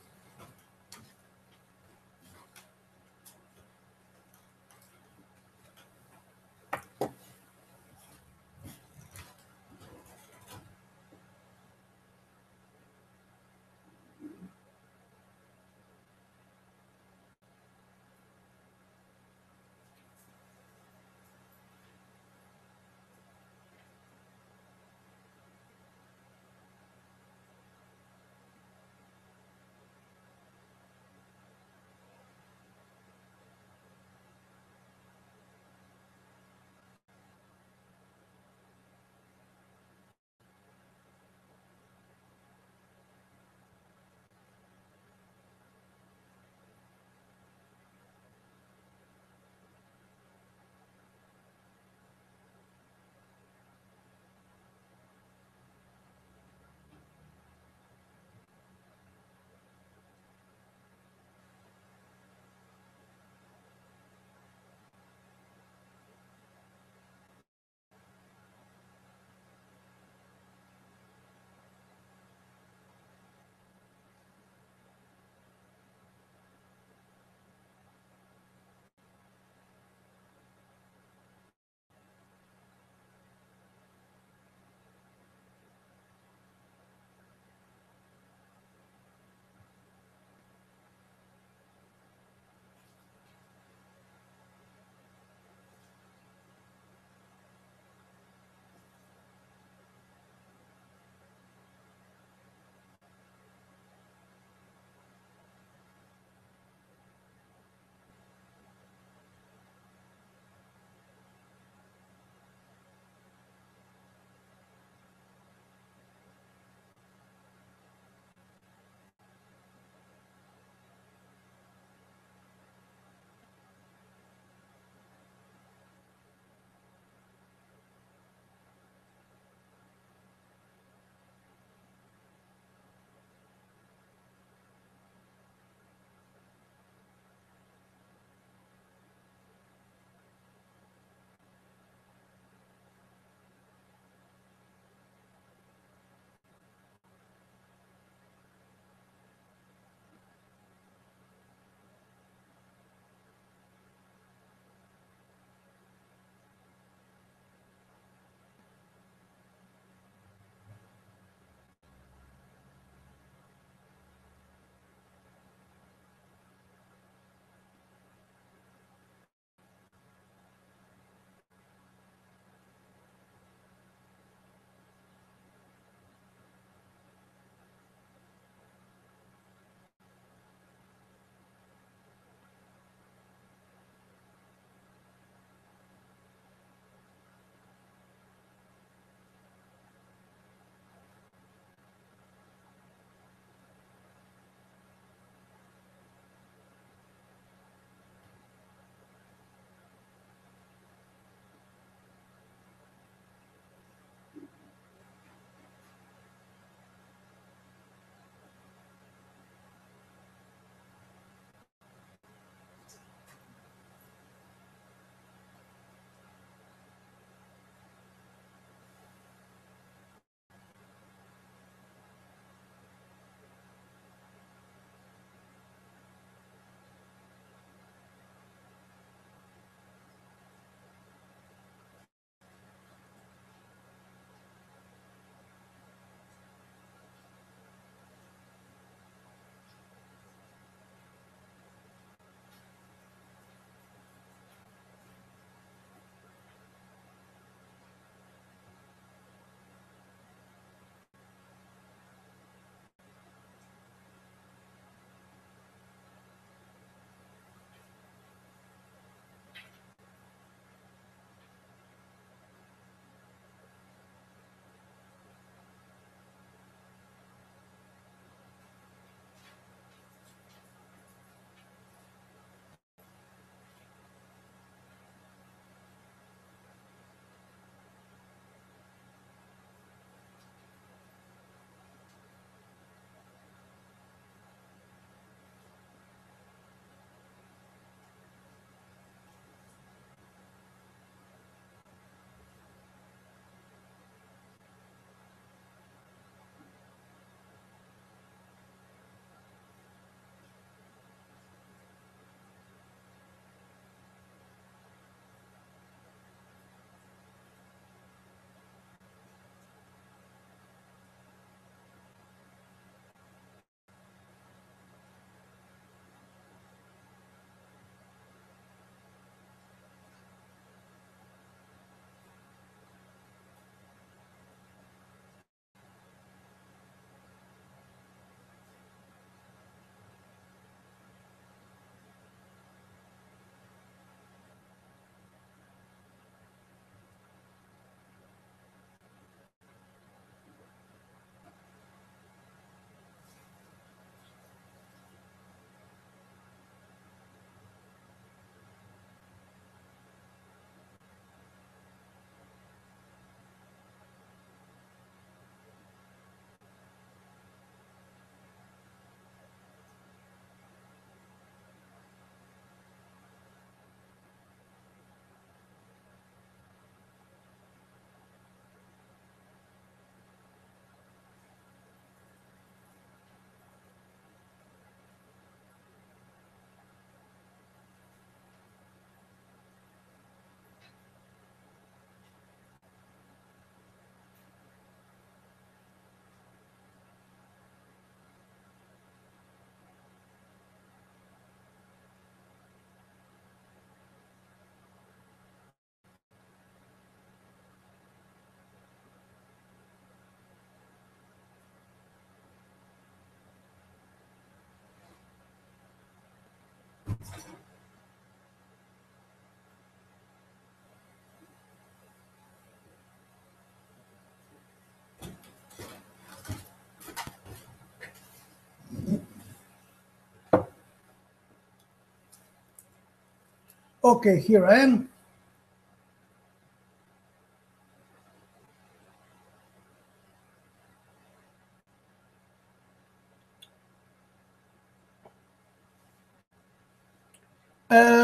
Okay, here I am.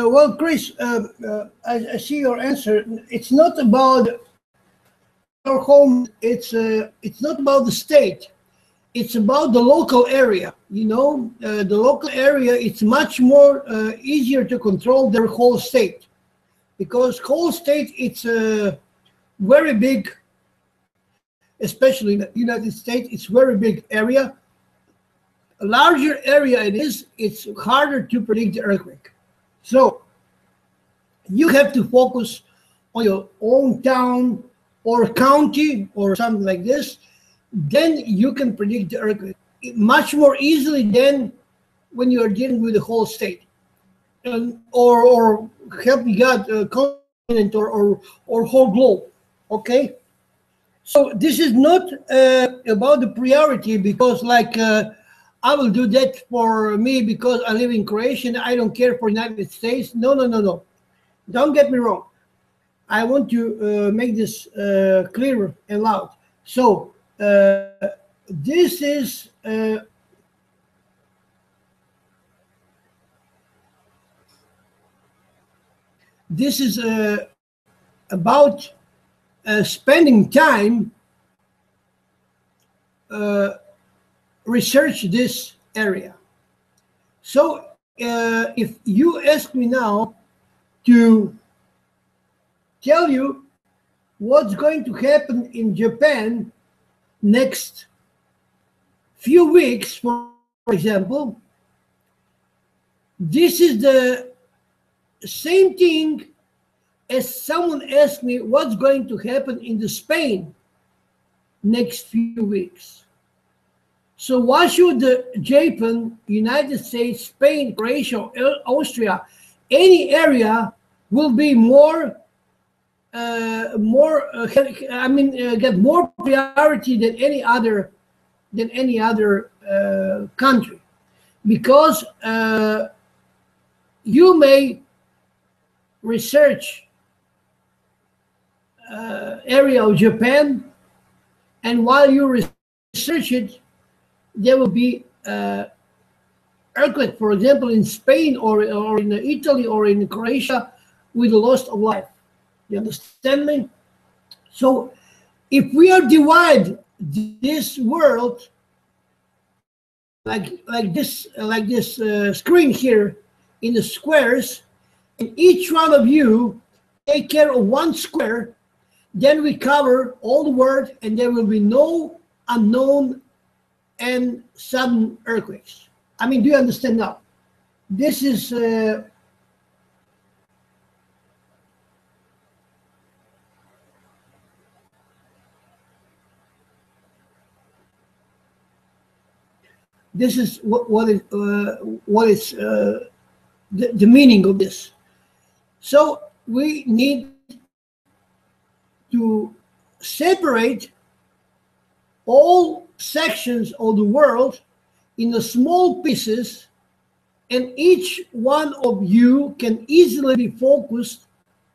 Well, Chris, I see your answer. It's not about your home. It's not about the state. It's about the local area. You know, the local area. It's much more easier to control their whole state, because whole state it's very big, especially in the United States. It's very big area. A larger area it is, it's harder to predict the earthquake. So you have to focus on your own town or county or something like this. Then you can predict the earthquake much more easily than when you are dealing with the whole state, or help me God, continent or whole globe. Okay, so this is not about the priority, because like I will do that for me because I live in Croatia and I don't care for United States. No, no, no, no. Don't get me wrong. I want to make this clear and loud. So this is this is about spending time research this area. So if you ask me now to tell you what's going to happen in Japan next few weeks, for example, this is the same thing as someone asked me what's going to happen in the Spain next few weeks. So why should Japan, United States, Spain, Croatia, Austria, any area will be more, get more priority than any other country? Because you may research area of Japan, and while you research it, there will be earthquake, for example, in Spain or in Italy or in Croatia, with the loss of life. You understand me? So if we are divide this world like this screen here in the squares, and each one of you take care of one square, then we cover all the world, and there will be no unknown and sudden earthquakes. I mean, do you understand now? This is what is the meaning of this. So we need to separate all sections of the world in the small pieces, and each one of you can easily be focused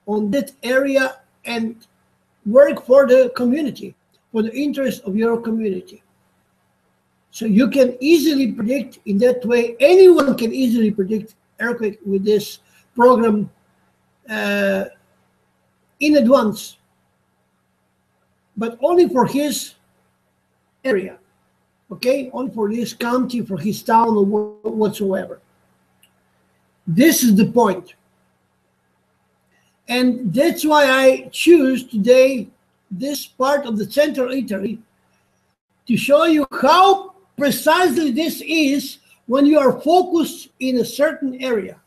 on that area and work for the community, for the interest of your community. So you can easily predict in that way. Anyone can easily predict earthquake with this program in advance, but only for his area, okay? Only for this county, for his town, or whatsoever. This is the point. And that's why I choose today this part of the central Italy to show you how precisely this is when you are focused in a certain area.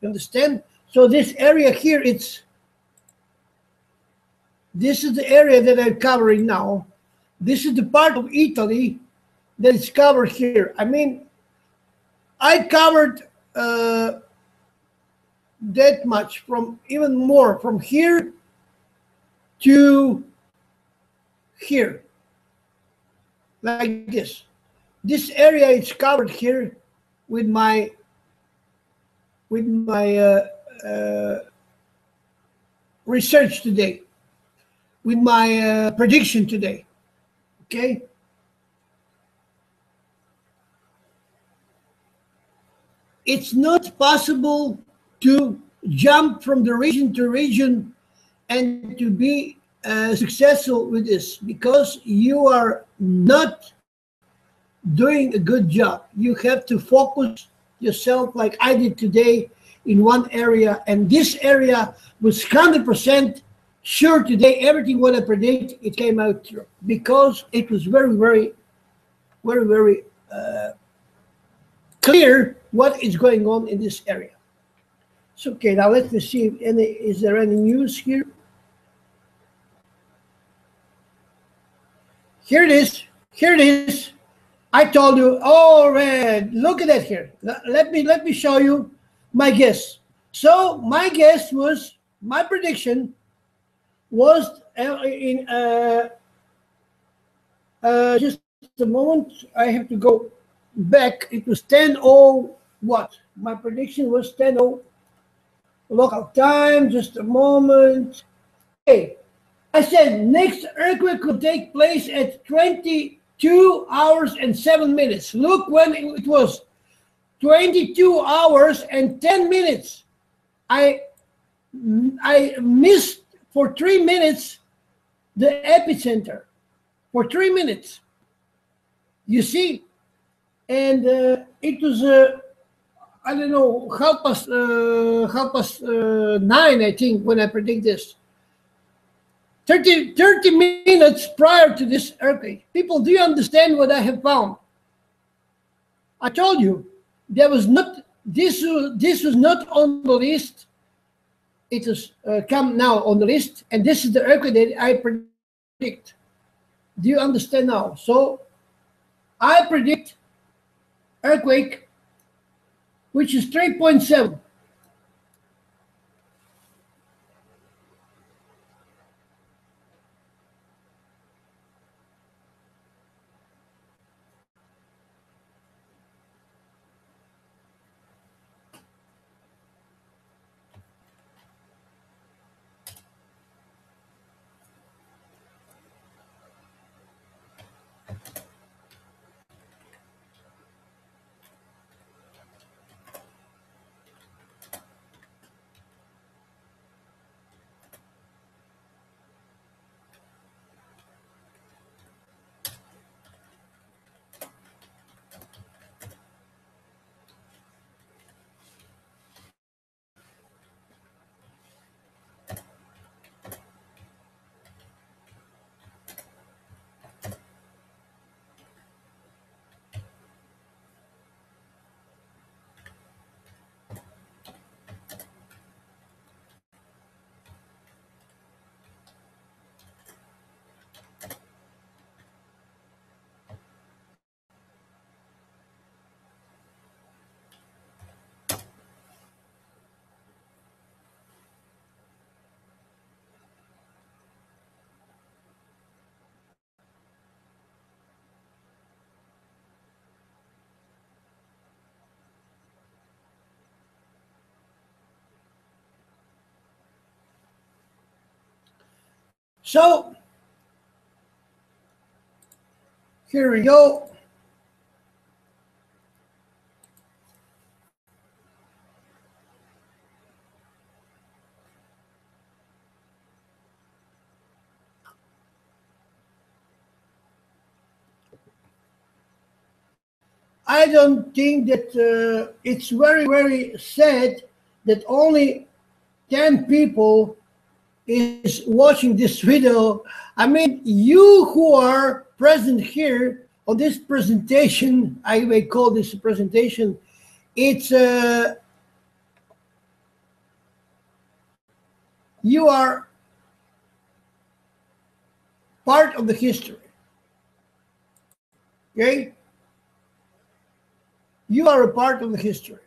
You understand? So this area here, this is the area that I'm covering now. This is the part of Italy that is covered here. I mean, I covered that much, from even more, from here to here, like this. This area is covered here with my research today, with my prediction today. Okay? It's not possible to jump from the region to region and to be successful with this, because you are not doing a good job. You have to focus yourself like I did today in one area, and this area was 100% sure today. Everything what I predict, it came out true, because it was very clear what is going on in this area. So okay, now let me see if any is there any news here. Here it is. Here it is. I told you. Oh, red. Look at that here. Let me show you my guess. So my guess was, my prediction was in just a moment. I have to go back. It was 10:0 what? My prediction was 10:0 local time. Just a moment. Okay. I said next earthquake will take place at 22 hours and 7 minutes. Look when it was 22 hours and 10 minutes. I missed for 3 minutes the epicenter. For 3 minutes. You see? And it was, I don't know, half past 9, I think, when I predict this. 30 minutes prior to this earthquake. People, do you understand what I have found? I told you, there was not, this was not on the list. It has come now on the list, and this is the earthquake that I predict. Do you understand now? So I predict earthquake, which is 3.7. So here we go. I don't think that it's very sad that only 10 people is watching this video. I mean, you who are present here on this presentation, I may call this a presentation, it's you are part of the history. Okay? You are a part of the history.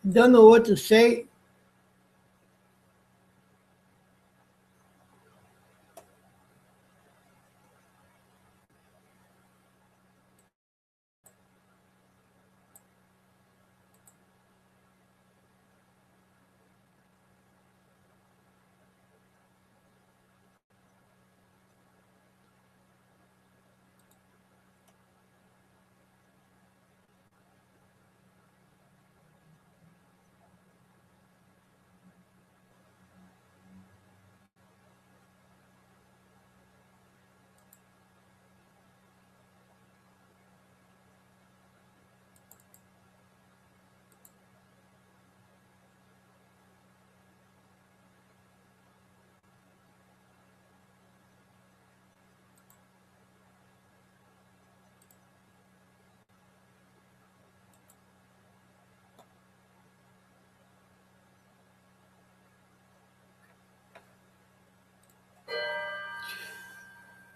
Don't know what to say.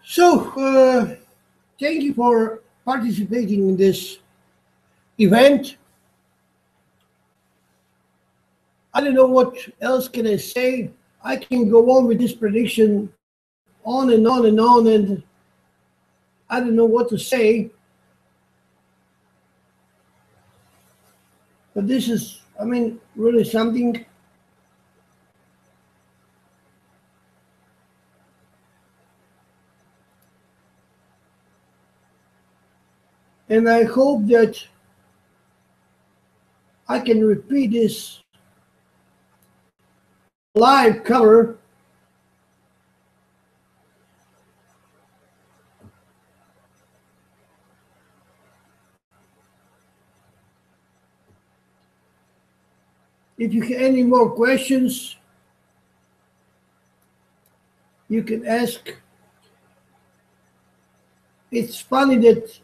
So, thank you for participating in this event. I don't know what else can I say. I can go on with this prediction on and on and on, and I don't know what to say. But this is, I mean, really something. And I hope that I can repeat this live cover. If you have any more questions, you can ask. It's funny that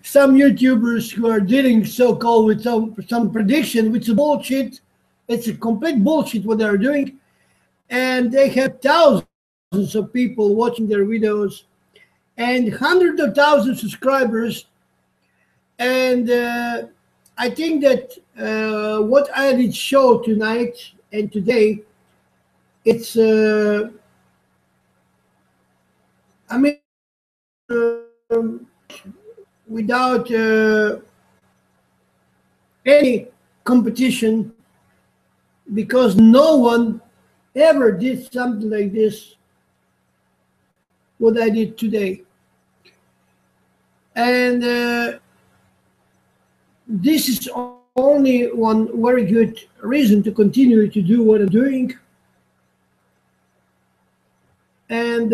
some YouTubers who are dealing so-called with some prediction, which is bullshit. It's a complete bullshit what they're doing, and they have thousands of people watching their videos and hundreds of thousands of subscribers. And I think that what I did show tonight and today, it's I mean, without any competition, because no one ever did something like this, what I did today. And this is only one very good reason to continue to do what I'm doing. And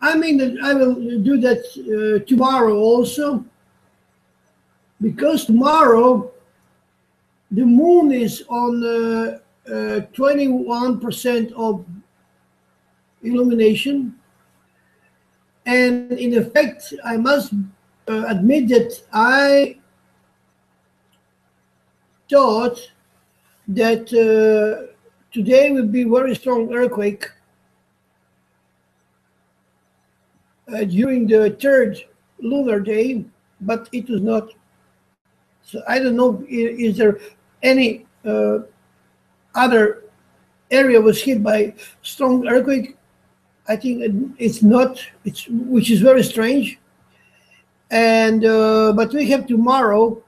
I mean that I will do that tomorrow also, because tomorrow the moon is on 21% of illumination. And in effect, I must admit that I thought that today will be very strong earthquake during the third lunar day, but it was not. So I don't know, is there any other area was hit by strong earthquake? I think it's not, it's which is very strange. And but we have tomorrow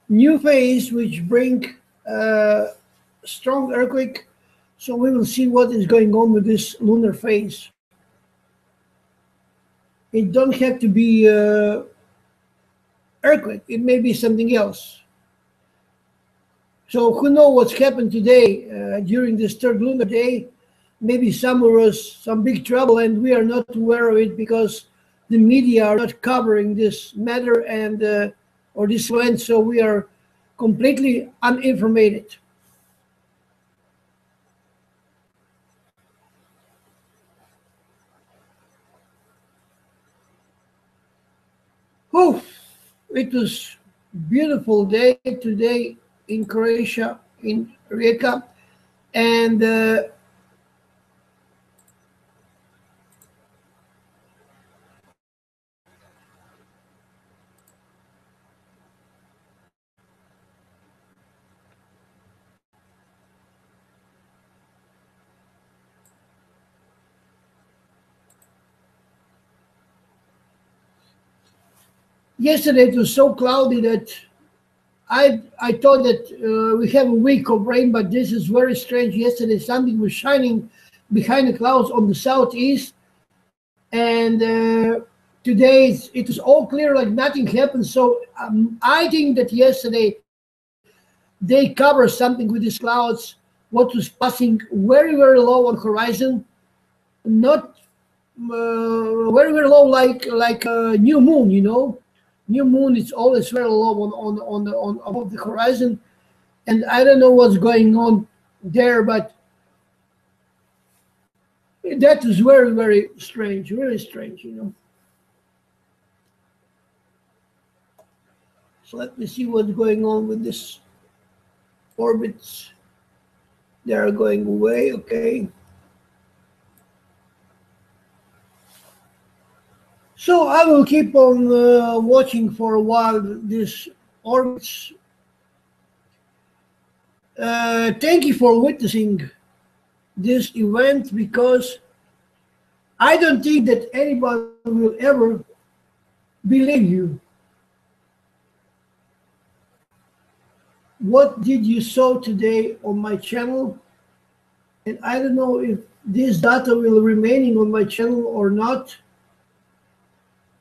new phase which bring strong earthquake. So we will see what is going on with this lunar phase. It don't have to be earthquake. It may be something else. So who knows what's happened today during this third lunar day? Maybe somewhere was some big trouble and we are not aware of it because the media are not covering this matter and or this event, so we are completely uninformed. Oh, it was beautiful day today in Croatia, in Rijeka, and Yesterday it was so cloudy that I thought that we have a week of rain, but this is very strange. Yesterday something was shining behind the clouds on the southeast, and today it was all clear, like nothing happened. So I think that yesterday they covered something with these clouds, what was passing very low on horizon, not very low, like a new moon. New moon is always very low on above the horizon, and I don't know what's going on there, but that is very strange, really strange. So let me see what's going on with this orbits. They are going away, okay. So I will keep on watching for a while this orbits. Thank you for witnessing this event, because I don't think that anybody will ever believe you. What did you saw today on my channel? And I don't know if this data will remaining on my channel or not,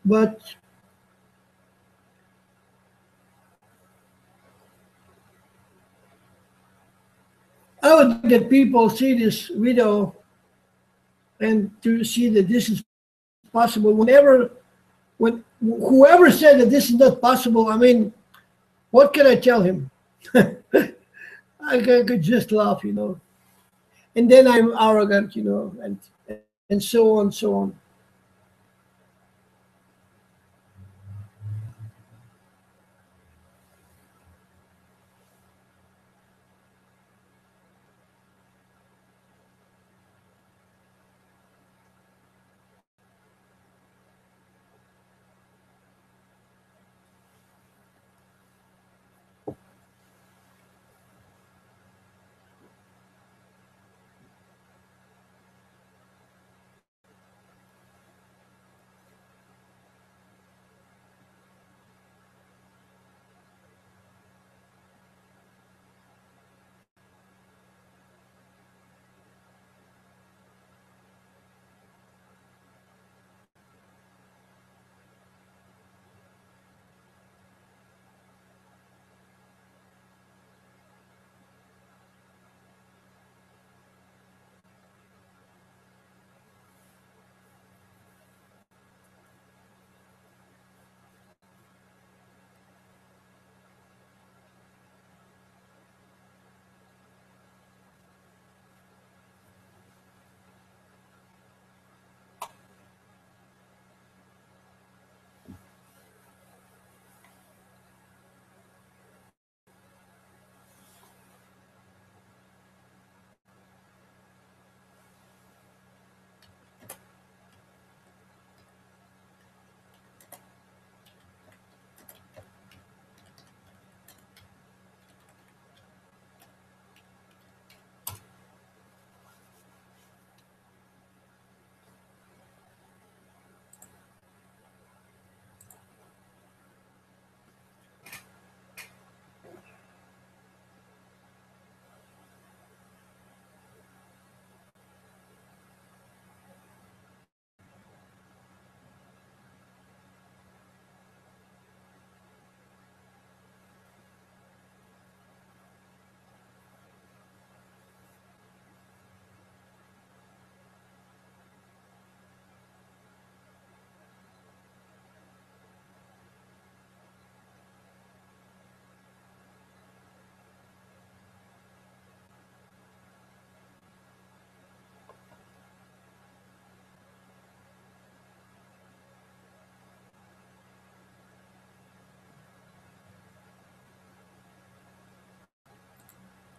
but I would like that people see this video and to see that this is possible. When whoever said that this is not possible, I mean, what can I tell him? I could just laugh. And then I'm arrogant, and so on, so on.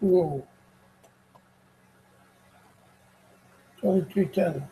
Whoa, 2310.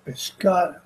Pescar.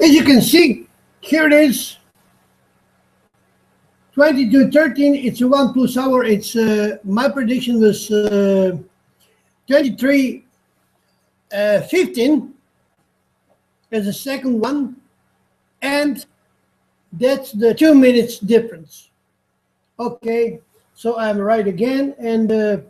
As you can see, here it is, 2213. It's a 1 plus hour. It's my prediction was 2315 as the second one, and that's the 2 minutes difference. Okay, so I'm right again, and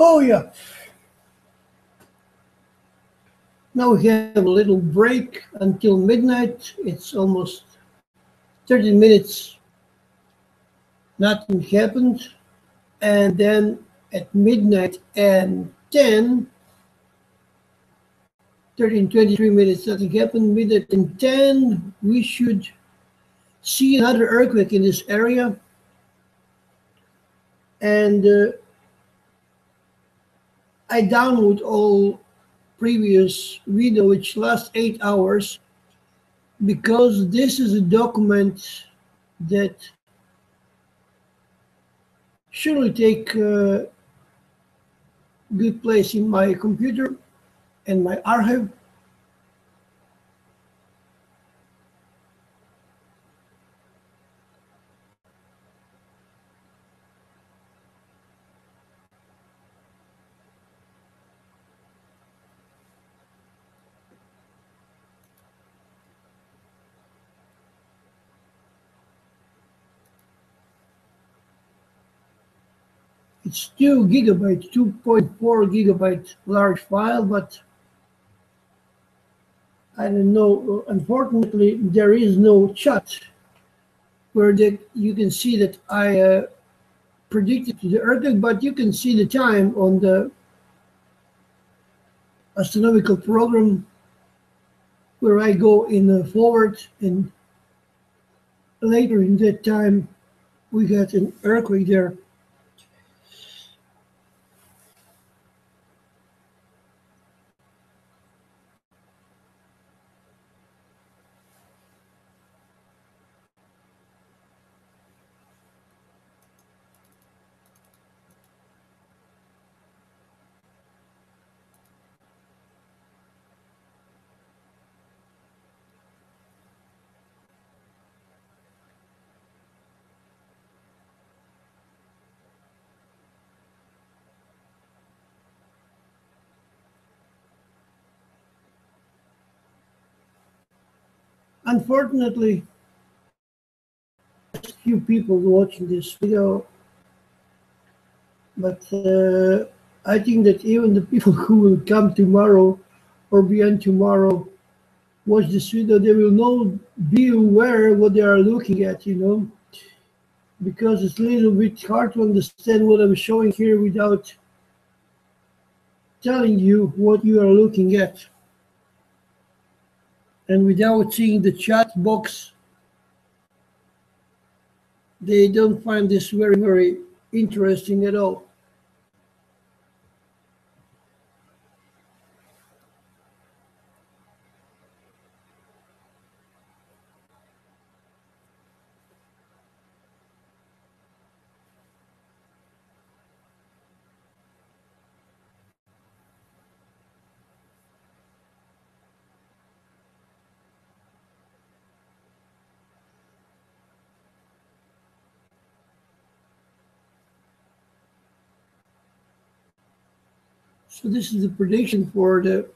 Oh, yeah. Now we have a little break until midnight. It's almost 30 minutes nothing happened. And then at midnight and 13:23 nothing happened. Midnight and 10, we should see another earthquake in this area. And I download all previous video, which lasts 8 hours, because this is a document that surely take good place in my computer and my archive. It's 2 gigabyte, 2.4 gigabyte large file, but I don't know. Unfortunately, there is no chat where you can see that I predicted the earthquake, but you can see the time on the astronomical program where I go in forward, and later in that time we got an earthquake there. Unfortunately, few people watching this video, but I think that even the people who will come tomorrow or beyond tomorrow watch this video, they will know, be aware what they are looking at, because it's a little bit hard to understand what I'm showing here without telling you what you are looking at and without seeing the chat box. They don't find this very, very interesting at all. So this is the prediction for the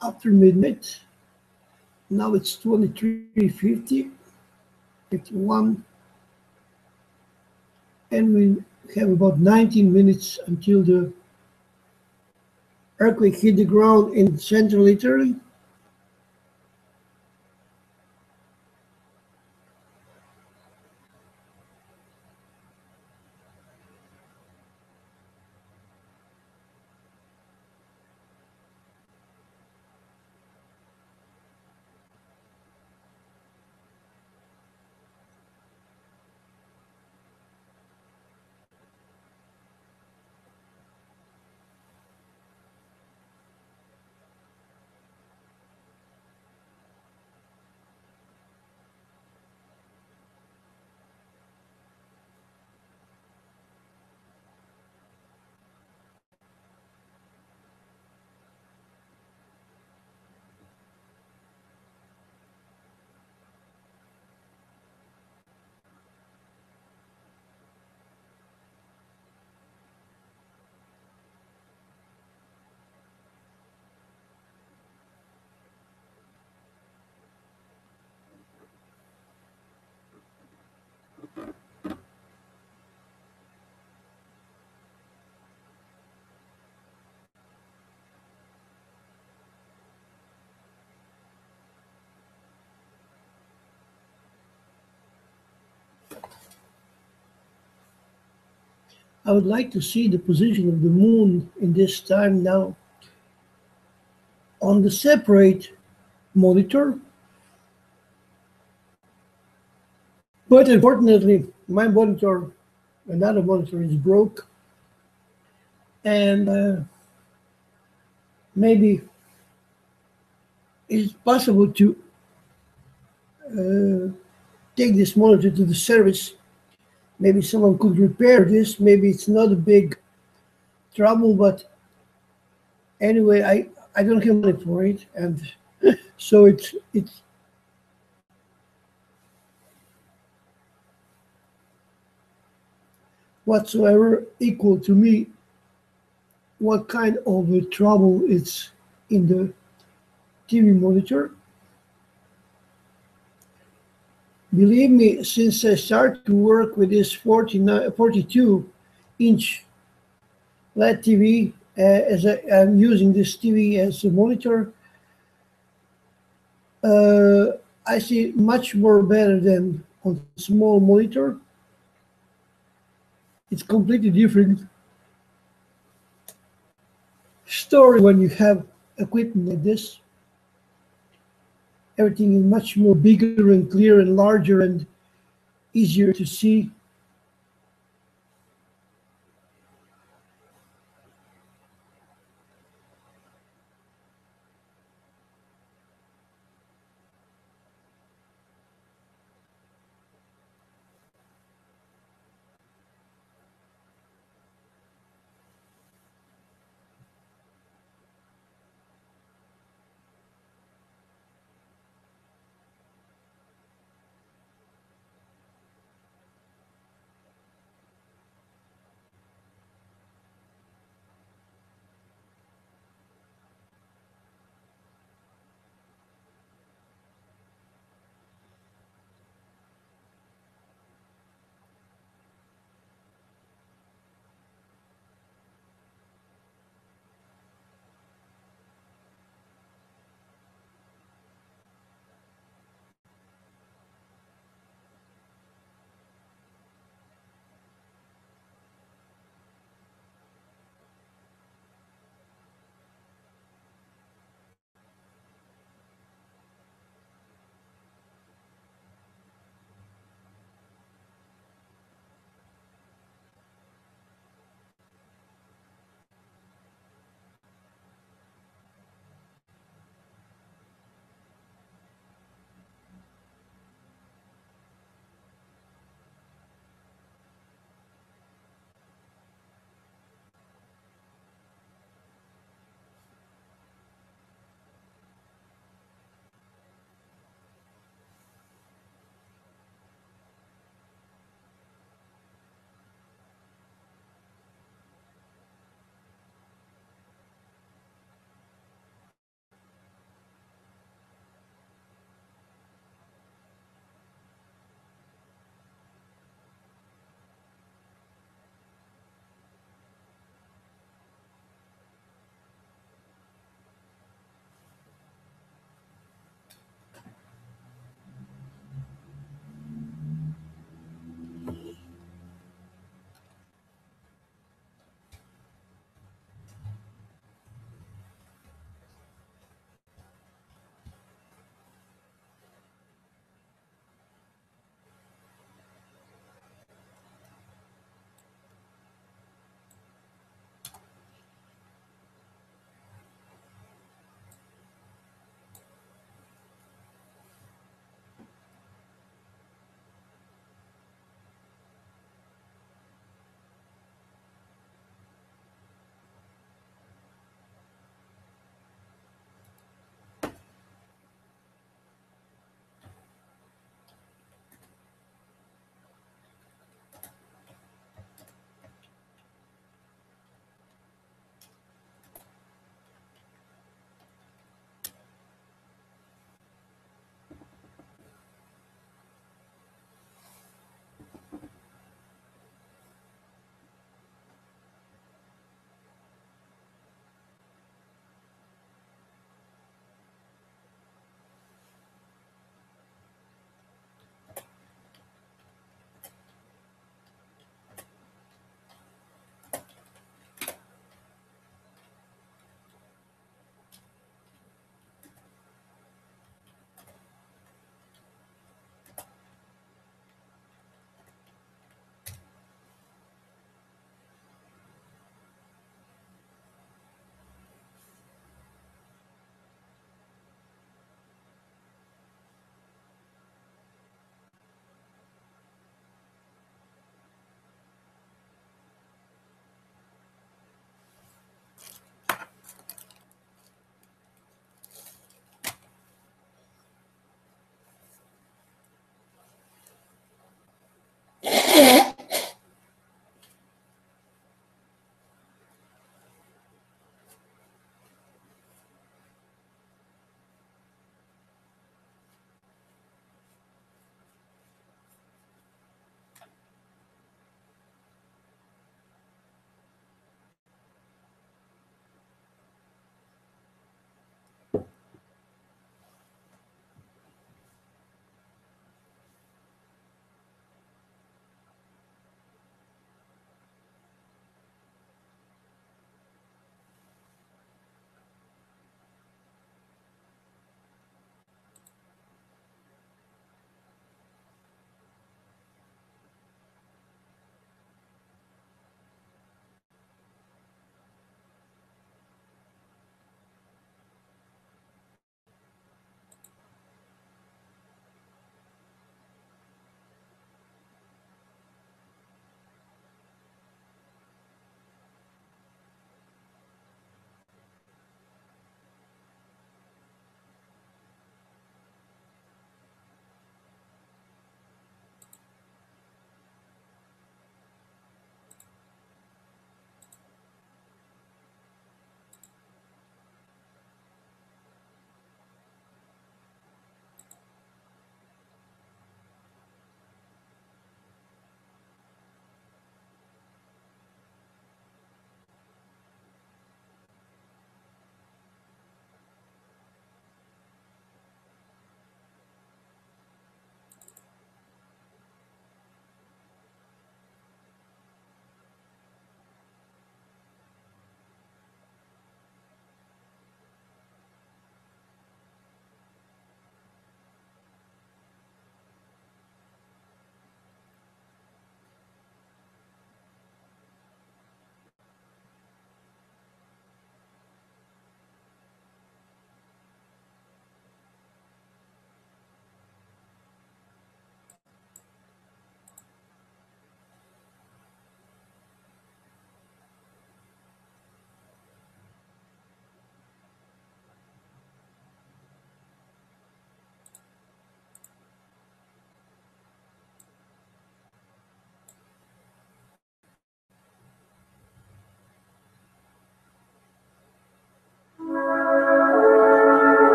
after midnight. Now it's 23:50, 51, and we have about 19 minutes until the earthquake hit the ground in central Italy. I would like to see the position of the moon in this time now on the separate monitor. But unfortunately, my monitor, another monitor, is broke, and maybe it's possible to uh, take this monitor to the service. Maybe someone could repair this. Maybe it's not a big trouble, but anyway, I don't have money for it, and so it's whatsoever equal to me what kind of a trouble it's in the TV monitor. Believe me, since I started to work with this 42-inch LED TV, I'm using this TV as a monitor, uh, I see much more better than on small monitor. It's completely different story when you have equipment like this. Everything is much more bigger and clear and larger and easier to see.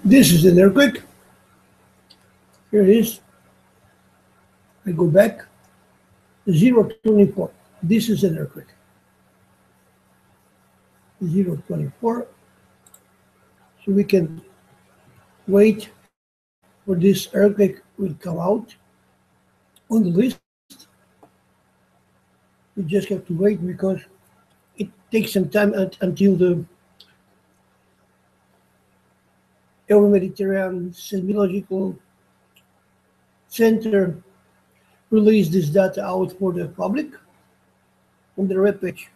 This is an earthquake. Here it is. I go back. 024. This is an earthquake. 024. So we can wait for this earthquake will come out on the list. We just have to wait because it takes some time until the Euro-Mediterranean Seismological Center release this data out for the public on the web page.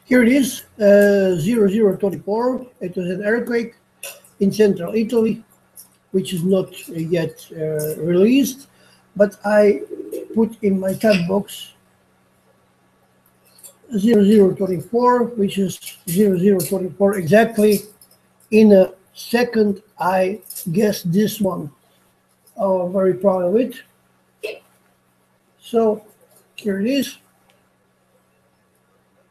Here it is, 0024. It was an earthquake in central Italy, which is not yet released, but I put in my chat box 0024, which is 0024 exactly. In a second, I guessed this one. Oh, I'm very proud of it. So here it is,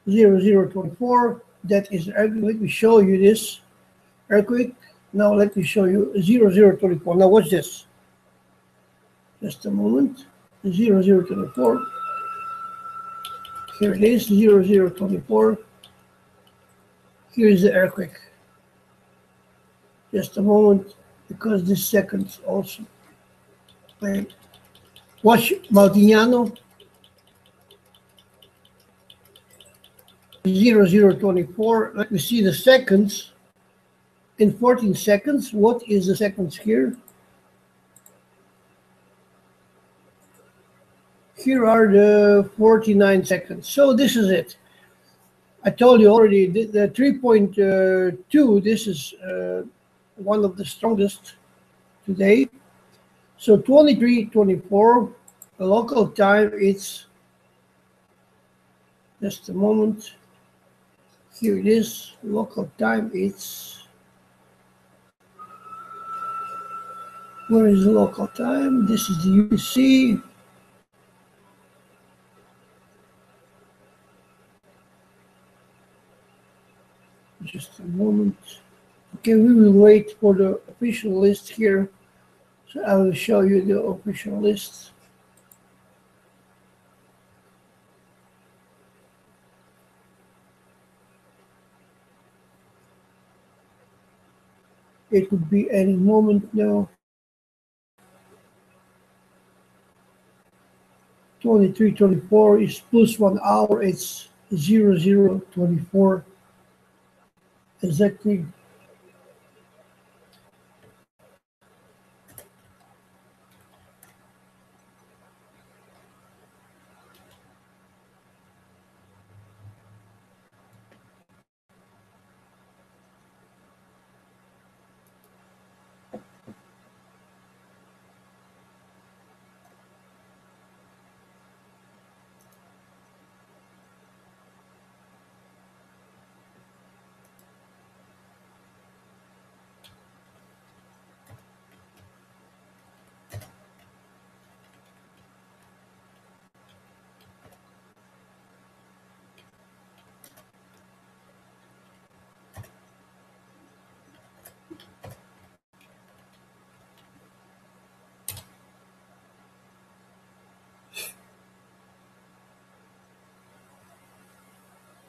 0024. That is earthquake. Let me show you this earthquake. Now let me show you 0024. Now watch this. Just a moment. 0024. Here it is, 0024. Here is the earthquake. Just a moment, because this seconds also. Wait. Watch Maltignano. 0024. Let me see the seconds. In 14 seconds, what is the seconds here? Here are the 49 seconds. So this is it. I told you already, the 3.2, this is one of the strongest today. So 23:24, the local time, it's, just a moment. Here it is, local time, it's, where is the local time? This is the UTC. Just a moment. Okay, we will wait for the official list here. So I will show you the official list. It could be any moment now. 23:24 is plus 1 hour. It's 00:24 exactly.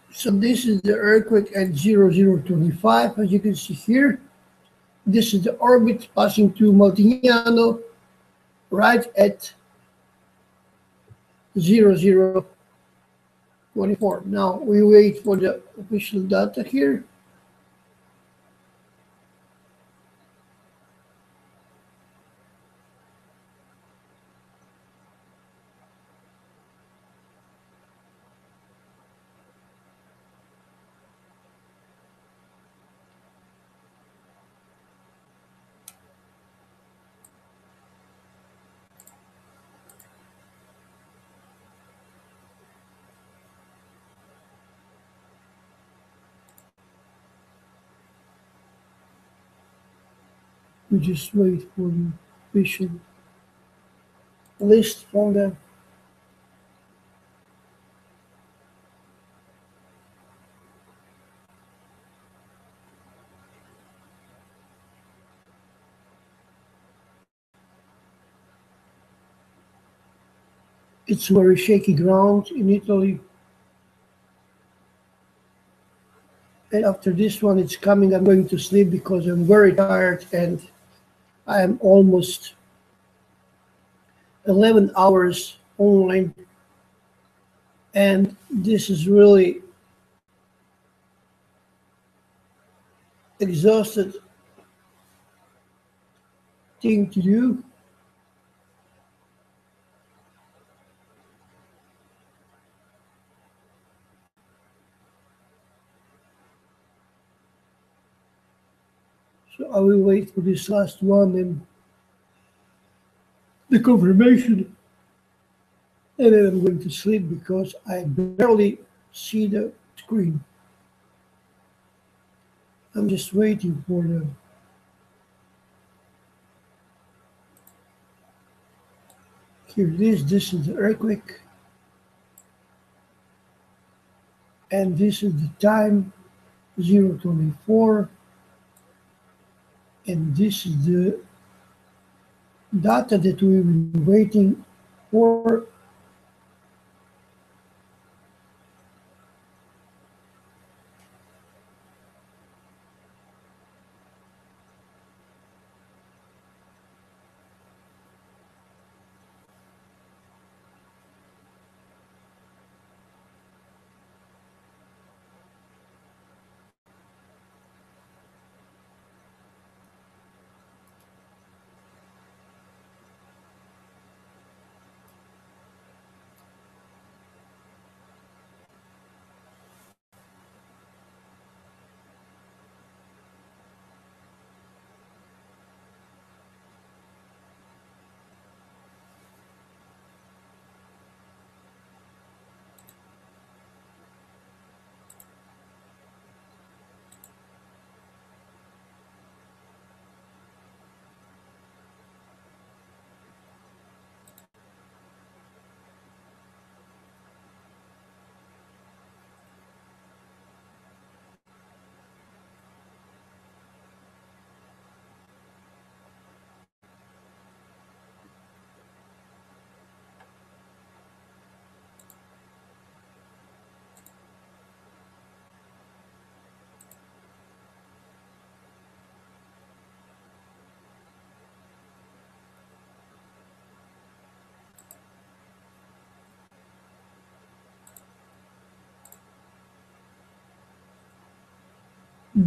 So this is the earthquake at 00:25, as you can see here. This is the orbit passing through Maltignano right at 00:24. Now we wait for the official data here. We just wait for the official list from them. It's very shaky ground in Italy. And after this one, it's coming. I'm going to sleep because I'm very tired and I am almost 11 hours online. And this is really exhausted thing to do. So I will wait for this last one and the confirmation, and then I'm going to sleep because I barely see the screen. I'm just waiting for the. Here it is. This is the earthquake, and this is the time 024, and this is the data that we've been waiting for.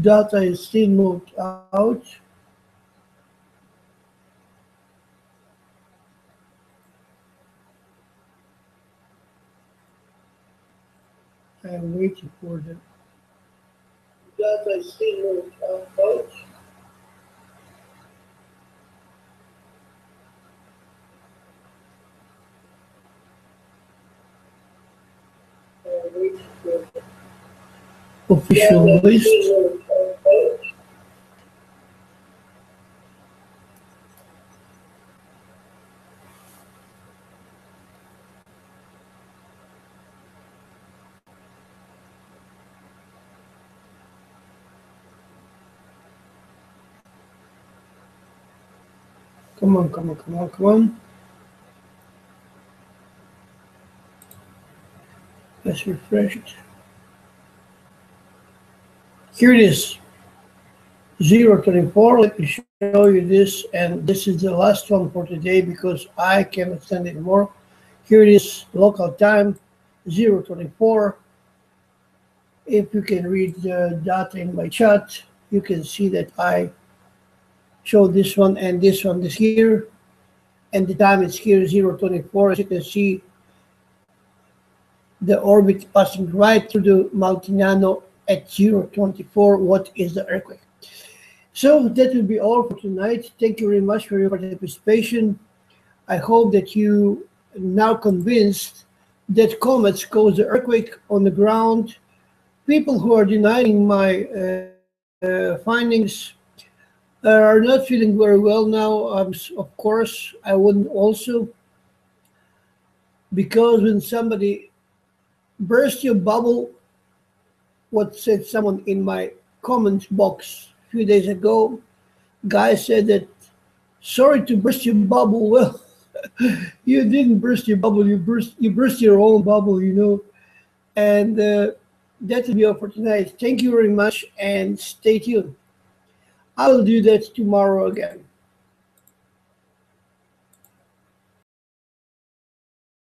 Data is still moved out. I'm waiting for the data is still moved out. I'm waiting for the official list. Come on, come on, come on, come on. Let's refresh it. Here it is, 024. Let me show you this, and this is the last one for today because I cannot stand it more. Here it is, local time, 024. If you can read the data in my chat, you can see that I showed this one and this one this here, and the time is here, 024. As you can see, the orbit passing right through the Maltinano at 024. What is the earthquake? So that will be all for tonight. Thank you very much for your participation. I hope that you are now convinced that comets cause the earthquake on the ground. People who are denying my findings are not feeling very well now. Of course, I wouldn't also, because when somebody bursts your bubble, what said someone in my comment box a few days ago, guy said that, sorry to burst your bubble. Well, you didn't burst your bubble, you burst your own bubble, you know. And that will be all for tonight. Thank you very much and stay tuned. I will do that tomorrow again.